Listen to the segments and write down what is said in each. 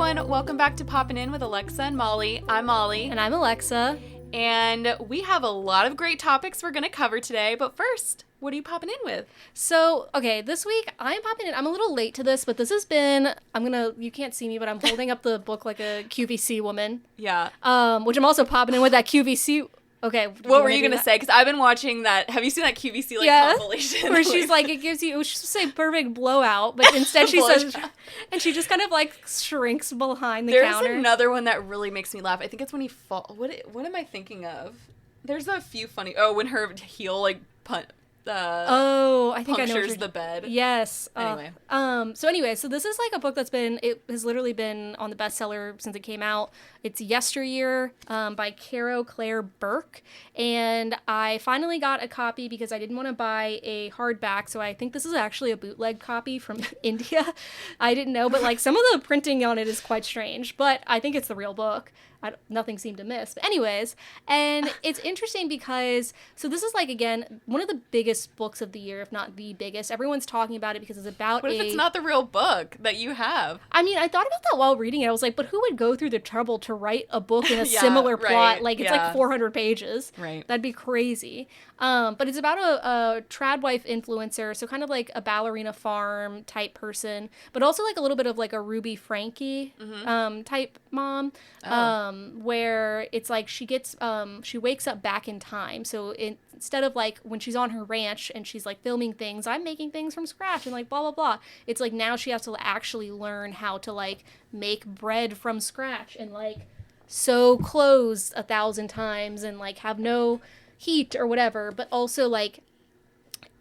everyone, welcome back to Poppin' In with Alexa and Molly. I'm Molly. And I'm Alexa. And we have a lot of great topics we're going to cover today, but first, what are you popping in with? So, okay, this week I'm popping in. I'm a little late to this, but this has been, you can't see me, but I'm holding up the book like a QVC woman. Yeah. Which I'm also popping in with that QVC. Okay. What were you going to say? Because I've been watching that. Have you seen that QVC compilation? Where she's like, it gives you, it was supposed to say perfect blowout, but instead she says, and she just kind of like shrinks behind the counter. There's another one that really makes me laugh. I think it's when he falls. What am I thinking of? There's a few funny. Oh, when her heel like I think I know punctures the bed. Yes. Anyway. So this is like a book it has literally been on the bestseller since it came out. It's Yesteryear by Cato Claire Burke. And I finally got a copy because I didn't want to buy a hardback. So I think this is actually a bootleg copy from India. I didn't know, but like some of the printing on it is quite strange, but I think it's the real book. Nothing seemed to miss. But anyways, and it's interesting because, so this is like, again, one of the biggest books of the year, if not the biggest. Everyone's talking about it because it's about What if it's not the real book that you have? I mean, I thought about that while reading it. I was like, but who would go through the trouble to write a book in a similar plot? Right, like, it's like 400 pages. Right. That'd be crazy. But it's about a trad wife influencer, so kind of like a ballerina farm type person, but also like a little bit of like a Ruby Frankie type mom. Where it's like she wakes up back in time. So instead of like when she's on her ranch and she's like filming things, I'm making things from scratch and like blah, blah, blah. It's like now she has to actually learn how to like make bread from scratch and like sew clothes 1,000 times and like have no heat or whatever. But also like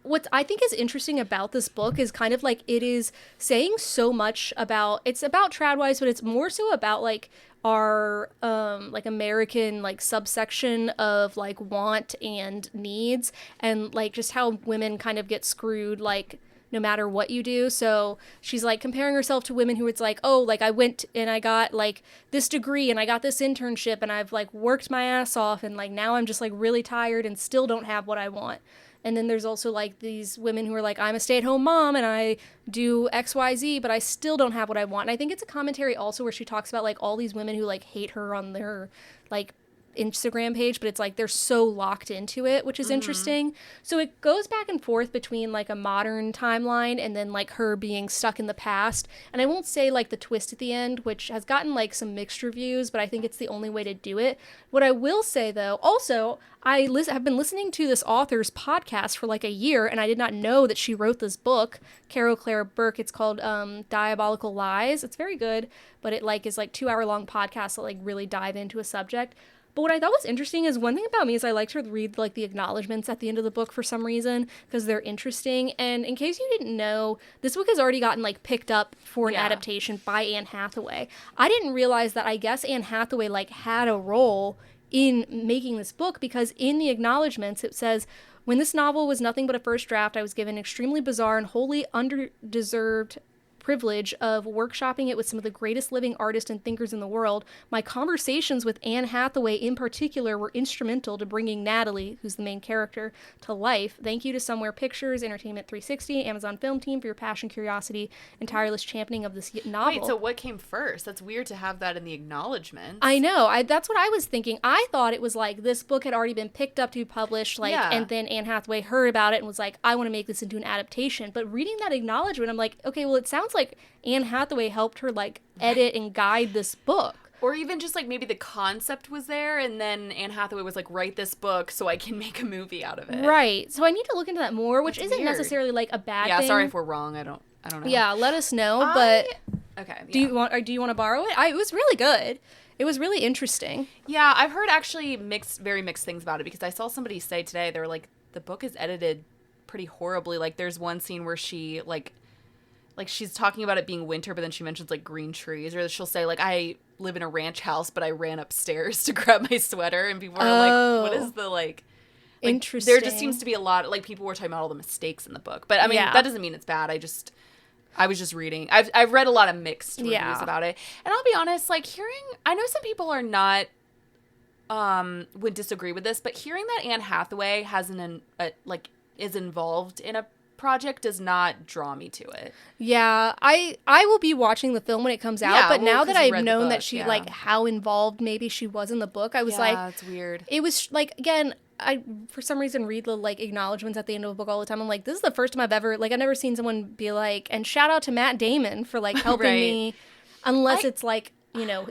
what I think is interesting about this book is kind of like it is saying so much about, it's about tradwives, but it's more so about like our like American like subsection of like want and needs and like just how women kind of get screwed like no matter what you do. So she's like comparing herself to women who it's like, oh, like I went and I got like this degree and I got this internship and I've like worked my ass off and like now I'm just like really tired and still don't have what I want. And then there's also, like, these women who are like, I'm a stay-at-home mom, and I do XYZ, but I still don't have what I want. And I think it's a commentary also where she talks about, like, all these women who, like, hate her on their, like, Instagram page, but it's like they're so locked into it, which is interesting. So it goes back and forth between like a modern timeline and then like her being stuck in the past. And I won't say like the twist at the end, which has gotten like some mixed reviews, but I think it's the only way to do it. What I will say though, also have been listening to this author's podcast for like a year, and I did not know that she wrote this book, Cato Claire Burke. It's called Diabolical Lies. It's very good, but it like is like 2-hour long podcast that like really dive into a subject. But what I thought was interesting is one thing about me is I like to read like the acknowledgments at the end of the book for some reason because they're interesting. And in case you didn't know, this book has already gotten like picked up for an adaptation by Anne Hathaway. I didn't realize that I guess Anne Hathaway like had a role in making this book because in the acknowledgments it says, when this novel was nothing but a first draft, I was given extremely bizarre and wholly underdeserved privilege of workshopping it with some of the greatest living artists and thinkers in the world. My conversations with Anne Hathaway in particular were instrumental to bringing Natalie, who's the main character, to life. Thank you to Somewhere Pictures, Entertainment 360, Amazon Film Team for your passion, curiosity, and tireless championing of this novel. Wait, so what came first? That's weird to have that in the acknowledgments. I know. That's what I was thinking. I thought it was like this book had already been picked up to be published, like, and then Anne Hathaway heard about it and was like, I want to make this into an adaptation. But reading that acknowledgement, I'm like, okay, well, it sounds like Anne Hathaway helped her like edit and guide this book. Or even just like maybe the concept was there and then Anne Hathaway was like, write this book so I can make a movie out of it. Right. So I need to look into that more, which That's isn't weird. Necessarily like a bad thing. Yeah, sorry if we're wrong. I don't know. Yeah, let us know. But okay. Do you want to borrow it? It was really good. It was really interesting. Yeah, I've heard actually very mixed things about it because I saw somebody say today they were like the book is edited pretty horribly. Like there's one scene where she like she's talking about it being winter, but then she mentions like green trees, or she'll say like I live in a ranch house, but I ran upstairs to grab my sweater, and people are like, what is the like interesting? There just seems to be a lot like people were talking about all the mistakes in the book, but I mean that doesn't mean it's bad. I was just reading. I've read a lot of mixed reviews about it, and I'll be honest, like I know some people are not would disagree with this, but hearing that Anne Hathaway has is involved in a project does not draw me to it. Yeah, I will be watching the film when it comes out, Yeah, but well, now that 'cause you I've read the known that book, she, yeah. like, how involved maybe she was in the book, I was Yeah, it's weird. it was, like, again, I, for some reason, read the, like, acknowledgments at the end of a book all the time. I'm like, this is the first time I've ever, like, I've never seen someone be like, and shout out to Matt Damon for, like, helping Right. me, unless it's, like, you know,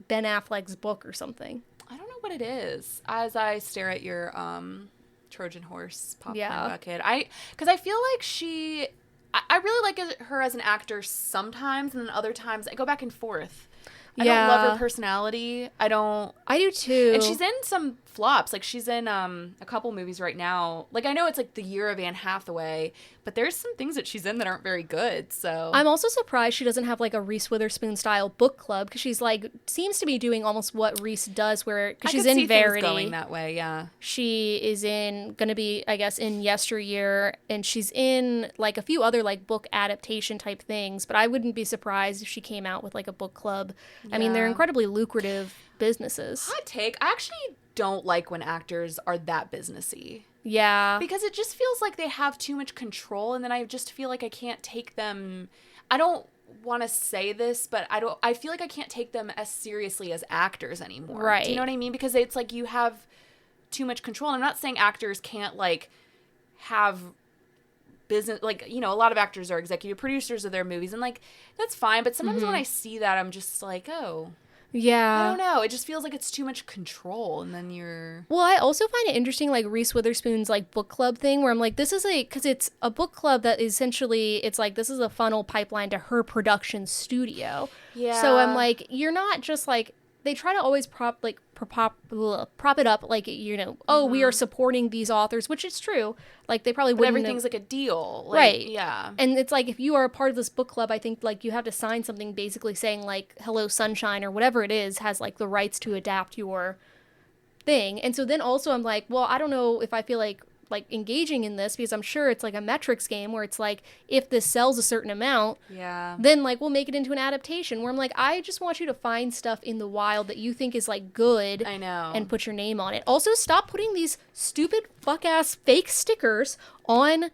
Ben Affleck's book or something. I don't know what it is. As I stare at your Trojan horse popcorn bucket, because I feel like I really like her as an actor sometimes, and then other times I go back and forth. I don't love her personality. I do too. And she's in some flops. Like, she's in a couple movies right now. Like, I know it's like The Year of Anne Hathaway, but there's some things that she's in that aren't very good. So I'm also surprised she doesn't have like a Reese Witherspoon style book club, because she's like seems to be doing almost what Reese does, where because she's in Verity, going that way. Yeah, she is gonna be, I guess, in Yesteryear, and she's in like a few other like book adaptation type things. But I wouldn't be surprised if she came out with like a book club. I mean, they're incredibly lucrative businesses. Hot take. I actually don't like when actors are that businessy. Yeah. Because it just feels like they have too much control, and then I just feel like I can't take them. I don't want to say this, but I feel like I can't take them as seriously as actors anymore. Right. Do you know what I mean? Because it's like you have too much control. And I'm not saying actors can't like have business, like, you know, a lot of actors are executive producers of their movies, and like that's fine, but sometimes when I see that, I'm just like, oh yeah, I don't know, it just feels like it's too much control. And then well, I also find it interesting, like Reese Witherspoon's like book club thing, where I'm like, this is because it's a book club that essentially, it's like, this is a funnel pipeline to her production studio. So I'm like, you're not just like, they try to always prop it up, like, you know, oh, we are supporting these authors, which is true. Like, they probably wouldn't. Everything's like a deal, like, right? Yeah, and it's like, if you are a part of this book club, I think like you have to sign something basically saying like, Hello Sunshine or whatever it is has like the rights to adapt your thing. And so then also I'm like, well, I don't know if I feel like engaging in this, because I'm sure it's like a metrics game where it's like, if this sells a certain amount, then like we'll make it into an adaptation, where I'm like, I just want you to find stuff in the wild that you think is like good, I know, and put your name on it. Also, stop putting these stupid fuck ass fake stickers on.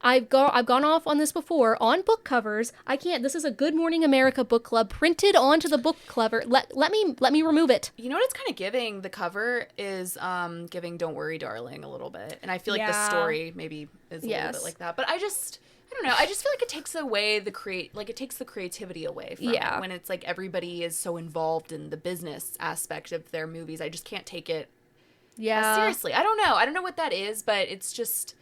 I've gone off on this before, on book covers. I can't. This is a Good Morning America book club printed onto the book cover. Let me remove it. You know what it's kind of giving? The cover is giving Don't Worry, Darling a little bit. And I feel like the story maybe is a little bit like that. But I don't know. I just feel like it takes away it takes the creativity away from it, when it's like everybody is so involved in the business aspect of their movies. I just can't take it seriously. I don't know. I don't know what that is, but it's just,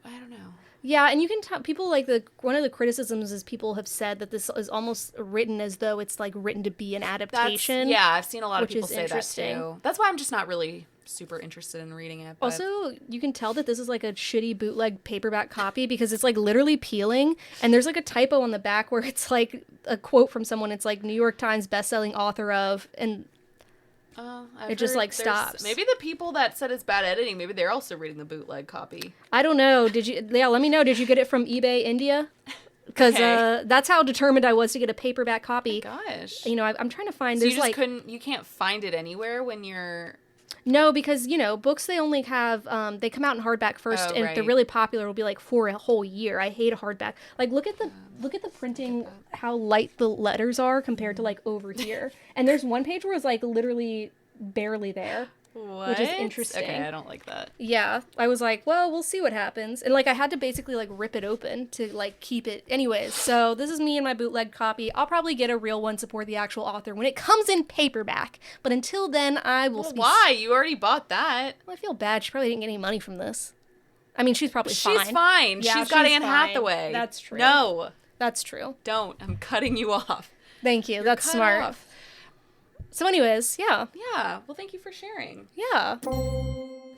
I don't know. Yeah, and you can tell people, like, one of the criticisms is people have said that this is almost written as though it's like written to be an adaptation. I've seen a lot of people say that too. That's why I'm just not really super interested in reading it. But also, you can tell that this is like a shitty bootleg paperback copy, because it's like literally peeling, and there's like a typo on the back where it's like a quote from someone. It's like New York Times bestselling author of, and it just like stops. Maybe the people that said it's bad editing, maybe they're also reading the bootleg copy. I don't know. Let me know. Did you get it from eBay India? Because that's how determined I was to get a paperback copy. Oh my gosh. You know, I'm trying to find. So you just you can't find it anywhere when you're. No, because, you know, books, they only have, they come out in hardback first, and if they're really popular, it'll be like for a whole year. I hate a hardback. Like, look at the printing, how light the letters are compared to like over here. And there's one page where it's like literally barely there. What? Which is interesting. Okay, I don't like that. Yeah, I was like, well, we'll see what happens. And like, I had to basically like rip it open to like keep it. Anyways, so this is me and my bootleg copy. I'll probably get a real one, support the actual author, when it comes in paperback. But until then, I will. Well, why? You already bought that. Well, I feel bad. She probably didn't get any money from this. I mean, she's probably fine. She's fine. Yeah, she's got Anne Hathaway. That's true. No. That's true. Don't. I'm cutting you off. Thank you. That's smart. Off. So anyways, yeah. Yeah. Well, thank you for sharing. Yeah.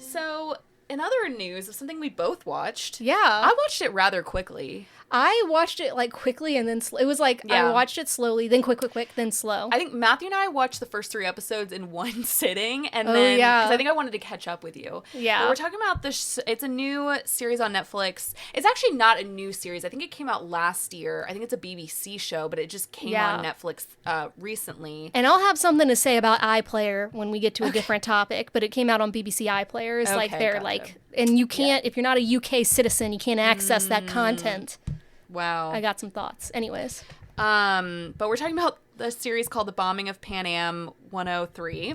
So, in other news of something we both watched. Yeah. I watched it rather quickly. I watched it like quickly and then it was like I watched it slowly, then quick, then slow. I think Matthew and I watched the first 3 episodes in one sitting, and then because I think I wanted to catch up with you. Yeah, but we're talking about this. It's a new series on Netflix. It's actually not a new series. I think it came out last year. I think it's a BBC show, but it just came on Netflix recently. And I'll have something to say about iPlayer when we get to a different topic. But it came out on BBC iPlayer. It's like they're like, and you can't if you're not a UK citizen, you can't access that content. Wow. I got some thoughts. Anyways. But we're talking about the series called The Bombing of Pan Am 103.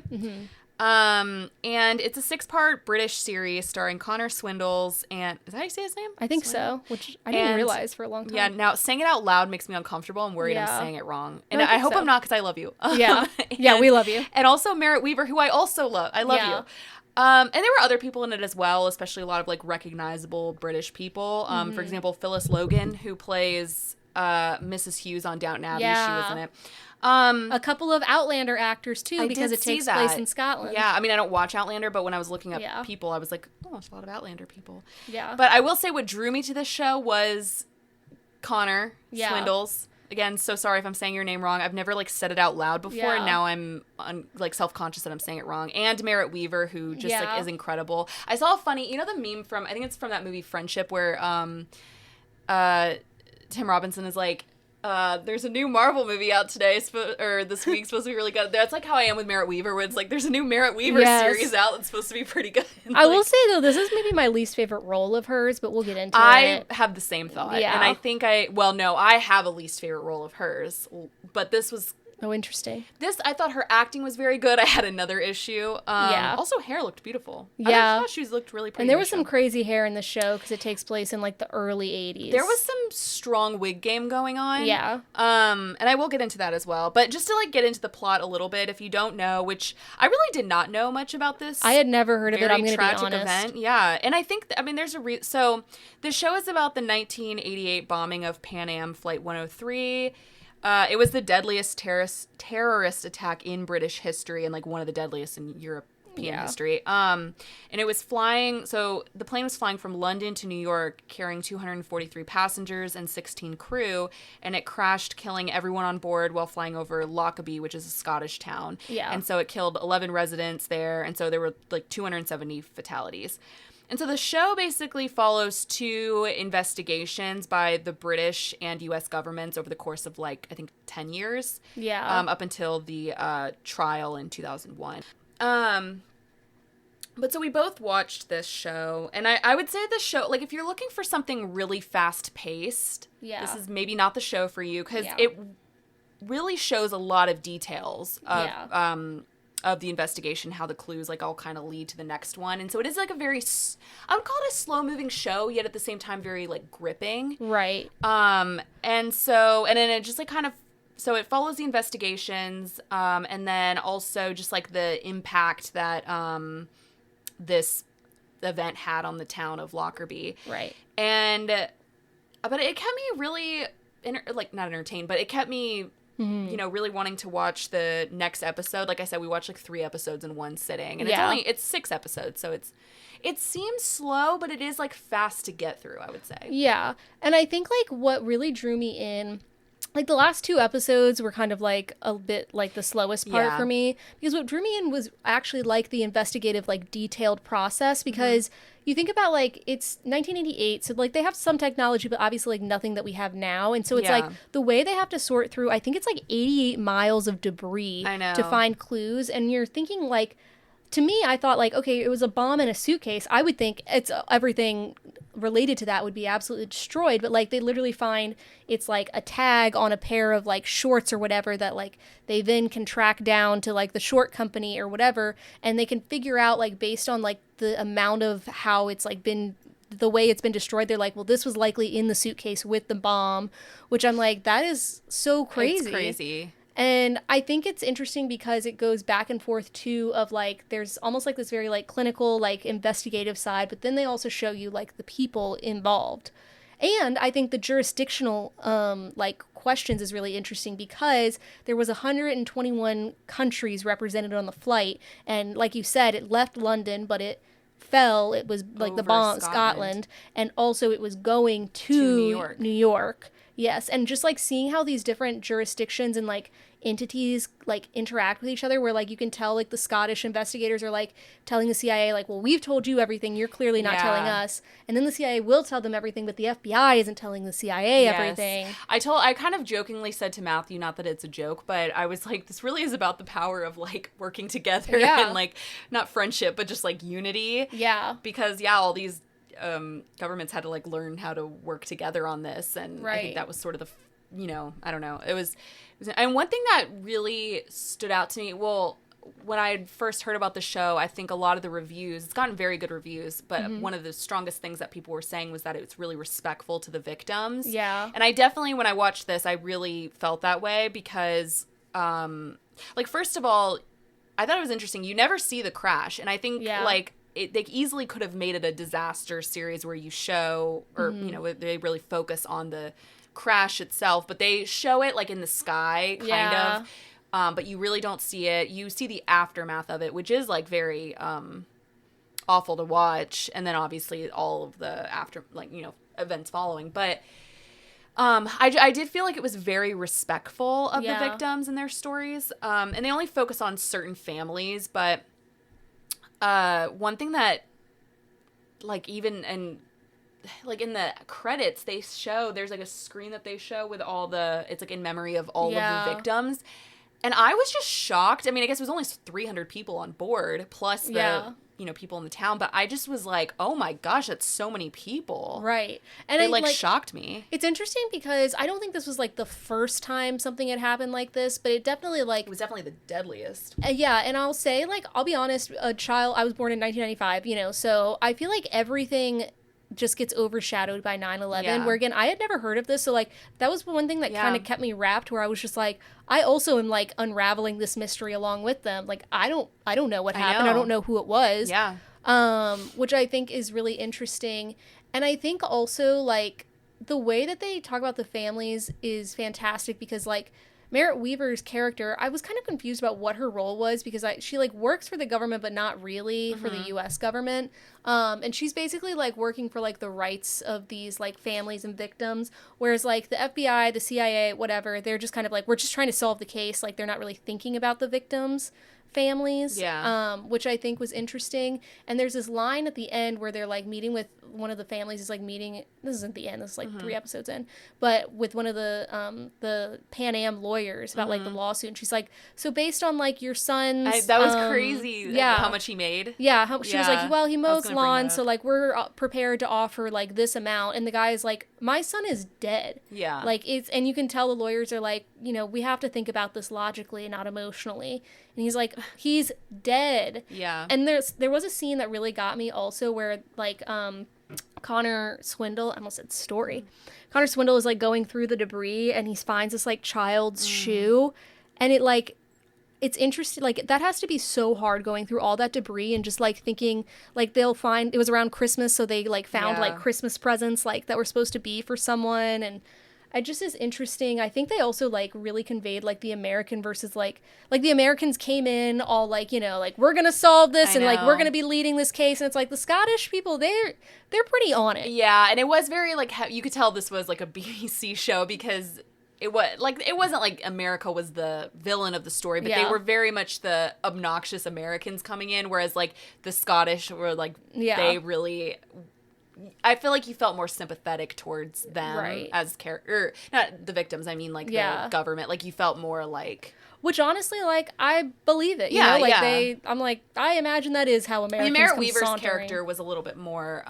And it's a 6-part British series starring Connor Swindles and... Is that how you say his name? I think so, which I didn't realize for a long time. Yeah, now saying it out loud makes me uncomfortable. I'm worried I'm saying it wrong. And I hope so. I'm not because I love you. Yeah. Yeah, we love you. And also Merritt Wever, who I also love. I love you. And there were other people in it as well, especially a lot of like recognizable British people. For example, Phyllis Logan, who plays Mrs. Hughes on Downton Abbey. She was in it. A couple of Outlander actors too, because it takes place in Scotland. Yeah, I mean, I don't watch Outlander, but when I was looking up people, I was like, oh, there's a lot of Outlander people. Yeah. But I will say what drew me to this show was Connor Swindles. Again, so sorry if I'm saying your name wrong. I've never like said it out loud before, and now I'm like self-conscious that I'm saying it wrong. And Merritt Wever, who just like is incredible. I saw a funny, the meme from, I think it's from that movie Friendship, where Tim Robinson is like, there's a new Marvel movie out today, or this week, supposed to be really good. That's like how I am with Merritt Wever, where it's like there's a new Merritt Wever series out that's supposed to be pretty good. I will say, though, this is maybe my least favorite role of hers, but we'll get into it. I have the same thought. Yeah. And I think I have a least favorite role of hers, but this was... Oh, interesting. I thought her acting was very good. I had another issue. Also, hair looked beautiful. Yeah. I thought she looked really pretty. And there was some crazy hair in the show because it takes place in like the early 80s. There was some strong wig game going on. Yeah. And I will get into that as well. But just to like get into the plot a little bit, if you don't know, which I really did not know much about this. I had never heard of it. I'm going to be honest. Event. Yeah. And I think, there's so the show is about the 1988 bombing of Pan Am Flight 103. It was the deadliest terrorist attack in British history and like one of the deadliest in European history. And it was flying, so the plane was flying from London to New York carrying 243 passengers and 16 crew, and it crashed, killing everyone on board while flying over Lockerbie, which is a Scottish town. Yeah. And so it killed 11 residents there, and so there were like 270 fatalities. And so the show basically follows 2 investigations by the British and U.S. governments over the course of, like, I think 10 years. Yeah. Up until the trial in 2001. But so we both watched this show. And I would say the show, like, if you're looking for something really fast-paced, this is maybe not the show for you. Because it really shows a lot of details of the investigation, how the clues like all kind of lead to the next one. And so it is like a very, I would call it a slow moving show, yet at the same time very like gripping. Right. And then it just like kind of, so it follows the investigations, and then also just like the impact that this event had on the town of Lockerbie. Right. And but it kept me really not entertained, but it kept me really wanting to watch the next episode. Like I said, we watched like 3 episodes in one sitting, and it's 6 episodes, so it seems slow, but it is like fast to get through, I would say. Yeah. And I think like what really drew me in, like the last 2 episodes were kind of like a bit like the slowest part for me, because what drew me in was actually like the investigative, like detailed process, because you think about like it's 1988, so like they have some technology, but obviously like nothing that we have now. And so it's like the way they have to sort through, I think it's like 88 miles of debris to find clues. And you're thinking like, to me, I thought like, okay, it was a bomb in a suitcase. I would think it's everything related to that would be absolutely destroyed. But like they literally find it's like a tag on a pair of like shorts or whatever that like they then can track down to like the short company or whatever. And they can figure out like based on like the amount of how it's like been, the way it's been destroyed. They're like, well, this was likely in the suitcase with the bomb, which I'm like, that is so crazy. It's crazy. And I think it's interesting because it goes back and forth too of like, there's almost like this very like clinical, like investigative side, but then they also show you like the people involved. And I think the jurisdictional like questions is really interesting because there was 121 countries represented on the flight. And like you said, it left London, but it fell, it was like the Over bomb, Scotland. Scotland, and also it was going to New York. Yes, and just like seeing how these different jurisdictions and like entities like interact with each other, where like you can tell like the Scottish investigators are like telling the CIA like, well, we've told you everything, you're clearly not telling us, and then the CIA will tell them everything, but the FBI isn't telling the CIA everything. I kind of jokingly said to Matthew, not that it's a joke, but I was like, this really is about the power of like working together and like not friendship, but just like unity. Yeah, because all these governments had to like learn how to work together on this, and I think that was sort of the I don't know, it was and one thing that really stood out to me, well, when I first heard about the show, I think a lot of the reviews, it's gotten very good reviews, but one of the strongest things that people were saying was that it's really respectful to the victims. Yeah. And I definitely, when I watched this, I really felt that way because like, first of all, I thought it was interesting, you never see the crash, and I think like they easily could have made it a disaster series where you show, or they really focus on the crash itself, but they show it like in the sky kind of, but you really don't see it. You see the aftermath of it, which is like very awful to watch, and then obviously all of the after, like, events following, but I did feel like it was very respectful of the victims and their stories, and they only focus on certain families, but one thing that, like, even, and like in the credits, they show, there's like a screen that they show with it's like in memory of all of the victims. And I was just shocked. I mean, I guess it was only 300 people on board, plus the, people in the town. But I just was like, oh my gosh, that's so many people. Right. And it shocked me. It's interesting because I don't think this was like the first time something had happened like this, but it definitely like... It was definitely the deadliest. Yeah, and I'll say, like, I'll be honest, I was born in 1995, so I feel like everything just gets overshadowed by 9/11, where again, I had never heard of this, so like that was one thing that kind of kept me wrapped, where I was just like, I also am like unraveling this mystery along with them. Like I don't know what happened. I don't know who it was. Which I think is really interesting. And I think also like the way that they talk about the families is fantastic, because like Merritt Weaver's character, I was kind of confused about what her role was, because she like works for the government but not really for the US government. And she's basically like working for like the rights of these like families and victims, whereas like the FBI, the CIA, whatever, they're just kind of like, we're just trying to solve the case, like they're not really thinking about the victims' families, which I think was interesting. And there's this line at the end where they're like meeting with one of the families, is like meeting, this isn't the end, this is like 3 episodes in, but with one of the Pan Am lawyers about like the lawsuit, and she's like, so based on like your son's that was crazy, how much he made, she was like, well, he mows lawn, so like we're prepared to offer like this amount, and the guy is like, my son is dead, like it's, and you can tell the lawyers are like, we have to think about this logically and not emotionally, and he's like, he's dead. And there was a scene that really got me also, where like Connor Swindle, I almost said Story. Connor Swindle is like going through the debris, and he finds this like child's shoe, and it like, it's interesting, like that has to be so hard going through all that debris and just like thinking like they'll find, it was around Christmas, so they like found like Christmas presents like that were supposed to be for someone, and it just is interesting. I think they also like really conveyed like the American versus like the Americans came in all like, like we're gonna solve this and like we're gonna be leading this case, and it's like the Scottish people, they're pretty on it. And it was very like, you could tell this was like a BBC show, because it wasn't like America was the villain of the story, but they were very much the obnoxious Americans coming in, whereas like the Scottish were like, they really, I feel like you felt more sympathetic towards them as character, not the victims, I mean like the government, like you felt more like, which honestly, like, I believe it, you know, like I'm like, I imagine that is how Americans Merritt Weaver's character was a little bit more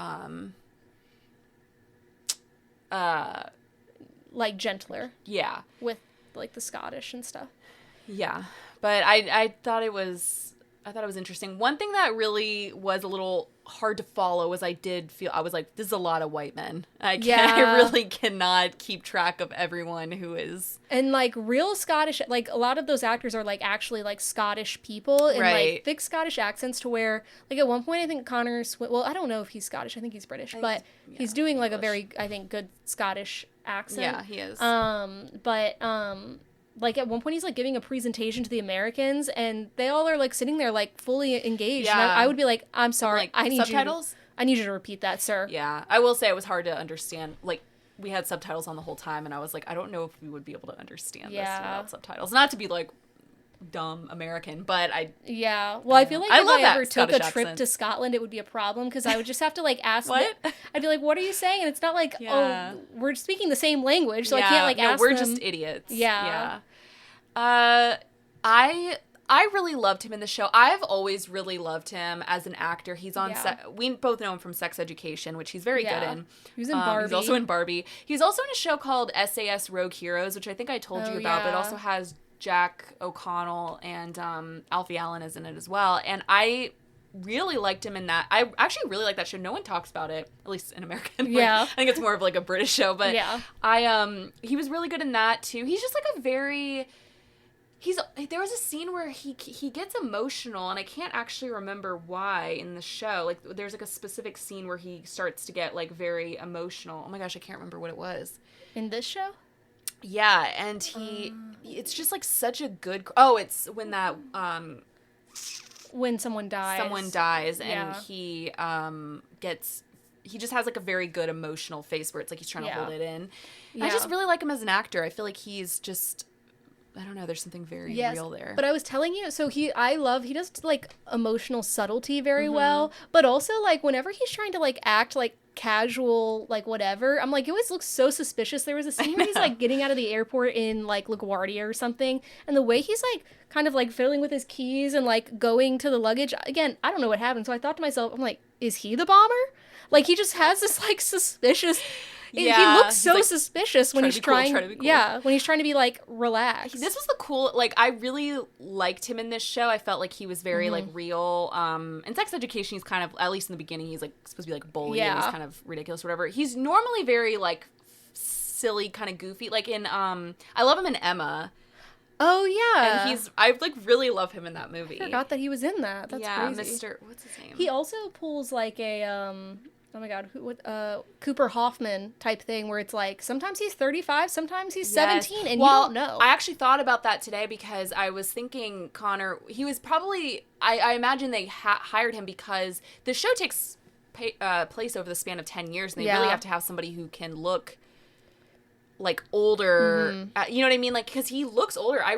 like gentler, with like the Scottish and stuff, but I thought it was interesting. One thing that really was a little hard to follow was I was like, this is a lot of white men. I really cannot keep track of everyone who is, and like real Scottish, like a lot of those actors are like actually like Scottish people and like thick Scottish accents, to where like at one point I think well, I don't know if he's Scottish, I think he's British, but he's doing like a very, I think, good Scottish accent. He is. like at one point he's like giving a presentation to the Americans, and they all are like sitting there like fully engaged. Yeah. And I would be like, I'm sorry, Like, I need subtitles? I need you to repeat that, sir. Yeah, I will say it was hard to understand. Like, we had subtitles on the whole time, and I was like, I don't know if we would be able to understand this without subtitles. Not to be like dumb American, but yeah. Well, I feel like I if love I that ever took a Scottish trip accent. to Scotland, it would be a problem because I would just have to like ask. What? I'd be like, "What are you saying?" And it's not like, Yeah. "Oh, we're speaking the same language," so I Yeah, can't like no, ask we're them. just idiots. Yeah. I really loved him in the show. I've always really loved him as an actor. He's on we both know him from Sex Education, which he's very good in. He was in Barbie. He's also in Barbie. He's also in a show called SAS Rogue Heroes, which I think I told you about, but it also has Jack O'Connell and Alfie Allen is in it as well. And I really liked him in that. I actually really like that show. No one talks about it, at least in America. Yeah. I think it's more of like a British show, but yeah. He was really good in that too. He's just like a very there was a scene where he gets emotional, and I can't actually remember why in the show. Like, there's like a specific scene where he starts to get like very emotional. Oh my gosh, I can't remember what it was. In this show? Yeah, and it's just like such a good. Oh, it's when that when someone dies. And he he just has like a very good emotional face where it's like he's trying to hold it in. And I just really like him as an actor. I feel like he's just, I don't know, there's something very real there. But I was telling you, so he does like emotional subtlety very well, but also like whenever he's trying to like act like casual, like whatever, I'm like, he always looks so suspicious. There was a scene where he's like getting out of the airport in like LaGuardia or something, and the way he's like kind of like fiddling with his keys and like going to the luggage, again, I don't know what happened. So I thought to myself, I'm like, is he the bomber? Like, he just has this like suspicious. He looks so like, suspicious when he's trying. When he's trying to be like relaxed. This was the cool. Like, I really liked him in this show. I felt like he was very like real. In Sex Education, he's kind of, at least in the beginning, he's like supposed to be like bullied and he's kind of ridiculous, or whatever. He's normally very like silly, kind of goofy. Like in I love him in Emma. Oh yeah, and I like really love him in that movie. I forgot that he was in that. That's crazy. Mr. What's his name? He also pulls like a oh my god, Cooper Hoffman type thing where it's like sometimes he's 35, sometimes he's 17, and you don't know. I actually thought about that today because I was thinking Connor, he was probably, I imagine they hired him because the show takes place over the span of 10 years, and they really have to have somebody who can look like older, you know what I mean? Like, because he looks older. I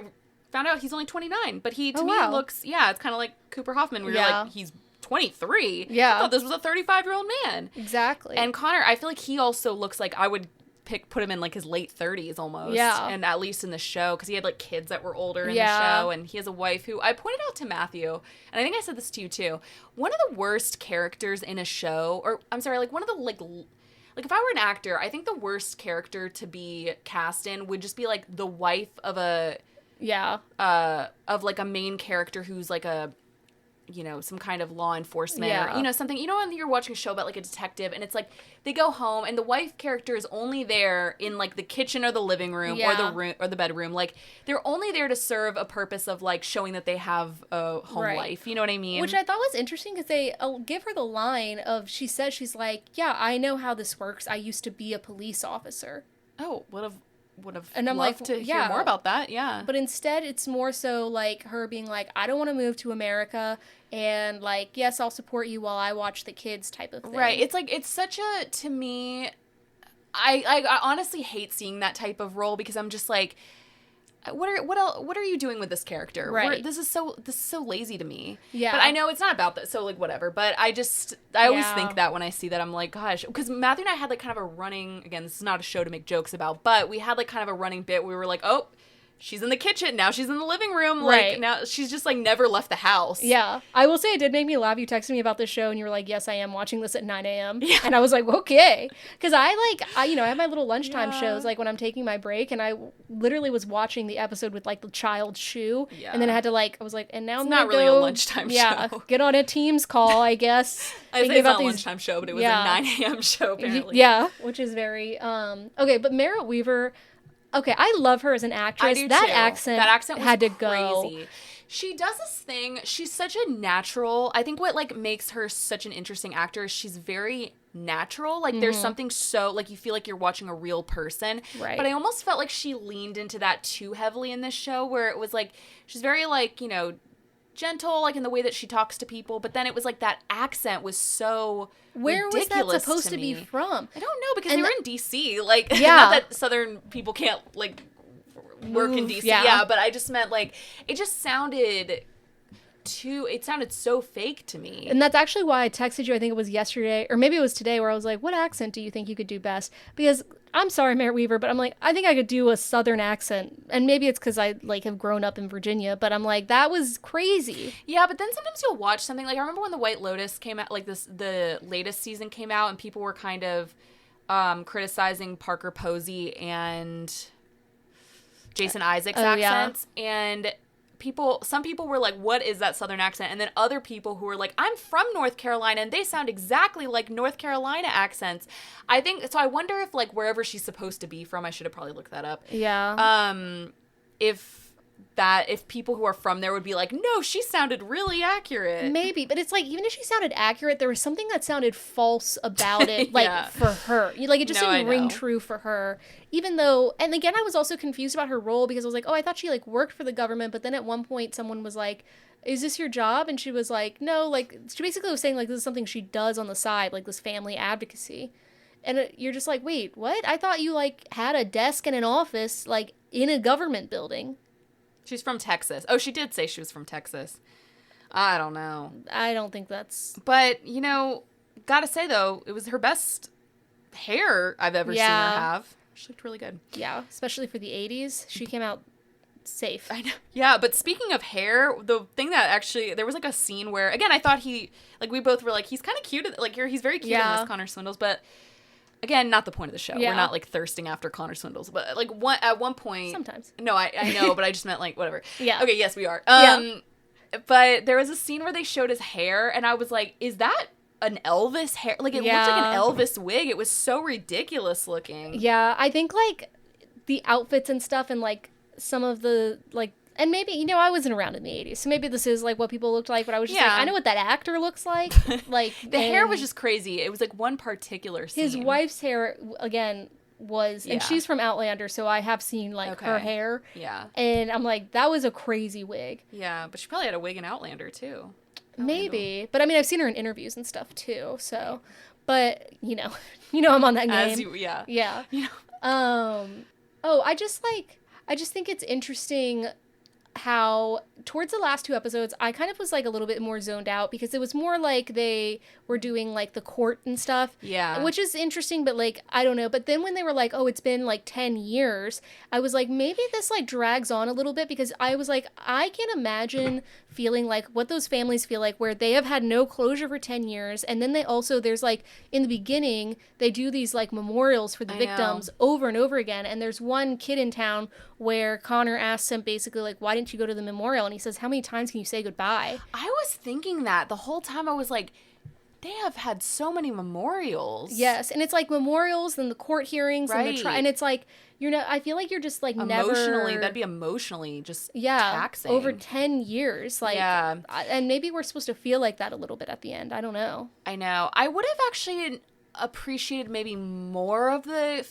found out he's only 29, but he, to me, looks, it's kind of like Cooper Hoffman, where you're like, he's 23. Yeah. I thought this was a 35-year-old man. Exactly. And Connor, I feel like he also looks like, I would put him in like his late 30s almost. Yeah. And at least in the show, because he had like kids that were older in the show, and he has a wife who, I pointed out to Matthew, and I think I said this to you too, one of the worst characters in a show, or I'm sorry, like one of the like if I were an actor, I think the worst character to be cast in would just be like the wife of a of like a main character who's like a, you know, some kind of law enforcement or, you know, something, you know, when you're watching a show about like a detective and it's like they go home and the wife character is only there in like the kitchen or the living room or the room or the bedroom. Like they're only there to serve a purpose of like showing that they have a home life. You know what I mean? Which I thought was interesting because they give her the line of, she's like, yeah, I know how this works. I used to be a police officer. Oh, would have and I'm loved like, to hear more about that. Yeah. But instead it's more so like her being like, I don't want to move to America, and like, yes, I'll support you while I watch the kids type of thing. Right. It's like, it's such a, to me, I honestly hate seeing that type of role because I'm just like, what are you doing with this character? Right. This is so lazy to me. Yeah. But I know it's not about that, so like whatever. But I always think that when I see that, I'm like, gosh, because Matthew and I had like kind of a running, again, this is not a show to make jokes about, but we had like kind of a running bit. We were like, oh, she's in the kitchen, now she's in the living room, like now she's just like never left the house. Yeah. I will say it did make me laugh. You texted me about this show and you were like, yes, I am watching this at 9 a.m. Yeah. And I was like, okay. Because I have my little lunchtime shows like when I'm taking my break, and I literally was watching the episode with like the child's shoe. Yeah. And then I had to I was like, and now it's I'm not really a lunchtime show. Get on a Teams call, I guess. I say it's not a lunchtime show, but it was a 9 a.m. show apparently. Yeah, which is very, okay, but Merritt Wever, okay, I love her as an actress. I do that too. accent That accent was had to crazy. go. She does this thing. She's such a natural. I think what like makes her such an interesting actor is she's very natural. Like there's something so like you feel like you're watching a real person. Right. But I almost felt like she leaned into that too heavily in this show, where it was like she's very like, you know, gentle, like in the way that she talks to people, but then it was like that accent was so Where was that ridiculous supposed to be from? I don't know, because And they were in DC. Like, Yeah. not that Southern people can't like work in Move, DC. yeah. Yeah, but I just meant like it just sounded it sounded so fake to me. And that's actually why I texted you, I think it was yesterday, or maybe it was today, where I was like, what accent do you think you could do best? Because I'm sorry, Merritt Weaver, but I'm like, I think I could do a Southern accent. And maybe it's because I like have grown up in Virginia, but I'm like, that was crazy. Yeah, but then sometimes you'll watch something like I remember when The White Lotus came out, like the latest season came out, and people were kind of criticizing Parker Posey and Jason Isaacs' accents, and some people were like, what is that Southern accent? And then other people who were like, I'm from North Carolina and they sound exactly like North Carolina accents. I think, so I wonder if like wherever she's supposed to be from, I should have probably looked that up. Yeah. If people who are from there would be like, no, she sounded really accurate. Maybe, but it's like, even if she sounded accurate, there was something that sounded false about it, like, Yeah. for her. Like, it just No, didn't I ring know. true for her. Even though, and again, I was also confused about her role, because I was like, oh, I thought she, like, worked for the government, but then at one point, someone was like, is this your job? And she was like, no, like, she basically was saying, like, this is something she does on the side, like, this family advocacy. And you're just like, wait, what? I thought you, like, had a desk and an office, like, in a government building. She's from Texas. Oh, she did say she was from Texas. I don't know. I don't think that's... But, you know, gotta say, though, it was her best hair I've ever seen her have. She looked really good. Yeah, especially for the 80s. She came out safe. I know. Yeah, but speaking of hair, the thing that actually... There was, like, a scene where... Again, I thought he... Like, we both were like, he's kind of cute. Like, he's very cute in this Connor Swindles, but... Again, not the point of the show. Yeah. We're not, like, thirsting after Connor Swindles. But, like, at one point... Sometimes. No, I know, but I just meant, like, whatever. Yeah. Okay, yes, we are. Yeah. But there was a scene where they showed his hair, and I was like, is that an Elvis hair? Like, it looked like an Elvis wig. It was so ridiculous looking. Yeah, I think, like, the outfits and stuff and, like, some of the, like... And maybe, you know, I wasn't around in the 80s, so maybe this is, like, what people looked like, but I was just like, I know what that actor looks like. Like, the hair was just crazy. It was, like, one particular scene. His wife's hair, again, was... And she's from Outlander, so I have seen, like, her hair. Yeah. And I'm like, that was a crazy wig. Yeah, but she probably had a wig in Outlander, too. Maybe. But, I mean, I've seen her in interviews and stuff, too, so... But, you know I'm on that game. Yeah. Yeah. You know. I just think it's interesting how towards the last two episodes I kind of was like a little bit more zoned out, because it was more like they were doing like the court and stuff, which is interesting, but like I don't know. But then when they were like, oh, it's been like 10 years, I was like, maybe this like drags on a little bit, because I was like, I can imagine feeling like what those families feel like, where they have had no closure for 10 years, and then they also, there's like in the beginning they do these like memorials for the victims over and over again, and there's one kid in town where Connor asks him basically like, why didn't you go to the memorial? And he says, how many times can you say goodbye? I was thinking that the whole time. I was like, they have had so many memorials. Yes, and it's like memorials and the court hearings and the trial, and it's like I feel like you're just like emotionally, never... that'd be emotionally just taxing. Over 10 years, like and maybe we're supposed to feel like that a little bit at the end. I don't know. I know. I would have actually appreciated maybe more of the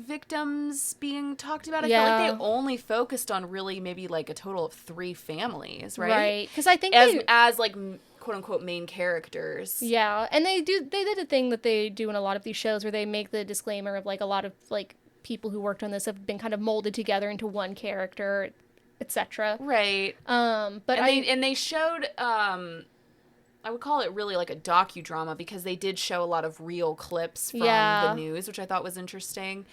victims being talked about. I feel like they only focused on really maybe like a total of 3 families, right? Right, because I think as like quote-unquote main characters. Yeah, and they did a thing that they do in a lot of these shows where they make the disclaimer of like a lot of like people who worked on this have been kind of molded together into one character, etc. Right. But they showed I would call it really like a docudrama, because they did show a lot of real clips from the news, which I thought was interesting.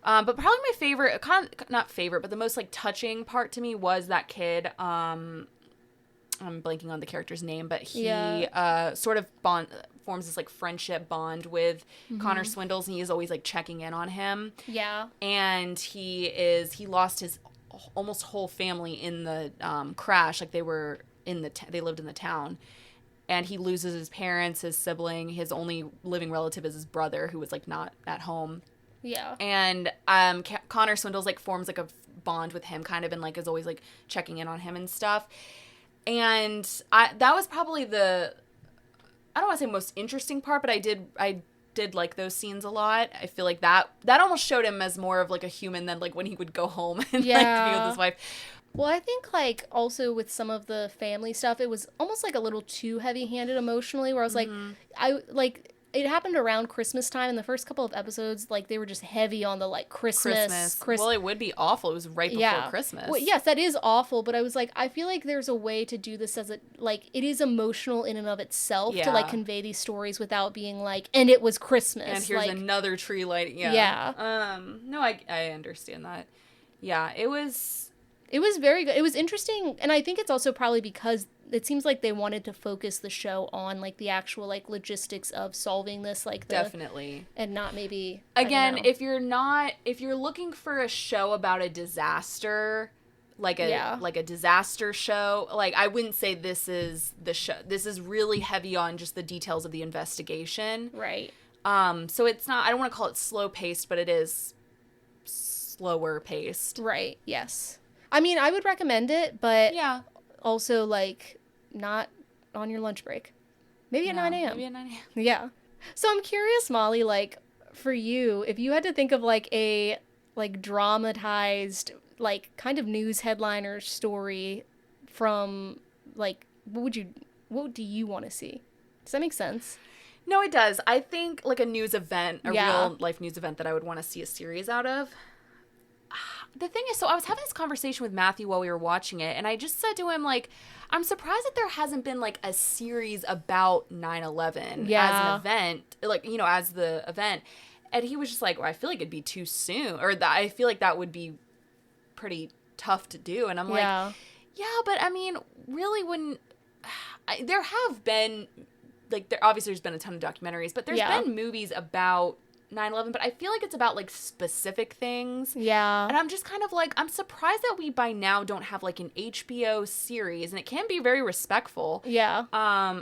But probably my favorite, not favorite, but the most like touching part to me was that kid. I'm blanking on the character's name, but he sort of forms this like friendship bond with Connor Swindles, and he is always like checking in on him. Yeah. And he lost his almost whole family in the crash. Like they were they lived in the town, and he loses his parents, his sibling, his only living relative is his brother, who was like not at home. Yeah. And Connor Swindles like forms like a bond with him kind of, and like is always like checking in on him and stuff. And that was probably the, I don't want to say most interesting part, but I did like those scenes a lot. I feel like that almost showed him as more of like a human than like when he would go home and like be with his wife. Well, I think like also with some of the family stuff, it was almost like a little too heavy-handed emotionally, where I was like, it happened around Christmas time, and the first couple of episodes, like, they were just heavy on the, like, Christmas. Well, it would be awful. It was right before Christmas. Well, yes, that is awful, but I was like, I feel like there's a way to do this as a, like, it is emotional in and of itself to, like, convey these stories without being like, and it was Christmas. And here's like, another tree lighting. Yeah. No, I understand that. Yeah, it was very good. It was interesting, and I think it's also probably because it seems like they wanted to focus the show on, like, the actual, like, logistics of solving this, like, definitely. And not maybe, again, if you're looking for a show about a disaster, like a disaster show, like, I wouldn't say this is the show. This is really heavy on just the details of the investigation. Right. So it's not, I don't want to call it slow paced, but it is slower paced. Right. Yes. I mean, I would recommend it, but also, like, not on your lunch break. Maybe at 9 a.m. Maybe at 9 a.m. Yeah. So I'm curious, Molly, like, for you, if you had to think of, like, a, like, dramatized, like, kind of news headliner story from, like, what do you want to see? Does that make sense? No, it does. I think, like, a news event, a real life news event that I would want to see a series out of. The thing is, so I was having this conversation with Matthew while we were watching it, and I just said to him, like, I'm surprised that there hasn't been, like, a series about 9/11 as an event, like, you know, as the event. And he was just like, well, I feel like it'd be too soon, or I feel like that would be pretty tough to do. And I'm like, yeah, but I mean, really there have been, like, obviously there's been a ton of documentaries, but there's been movies about 9/11, but I feel like it's about, like, specific things. Yeah. And I'm just kind of like, I'm surprised that we by now don't have, like, an HBO series, and it can be very respectful. Yeah.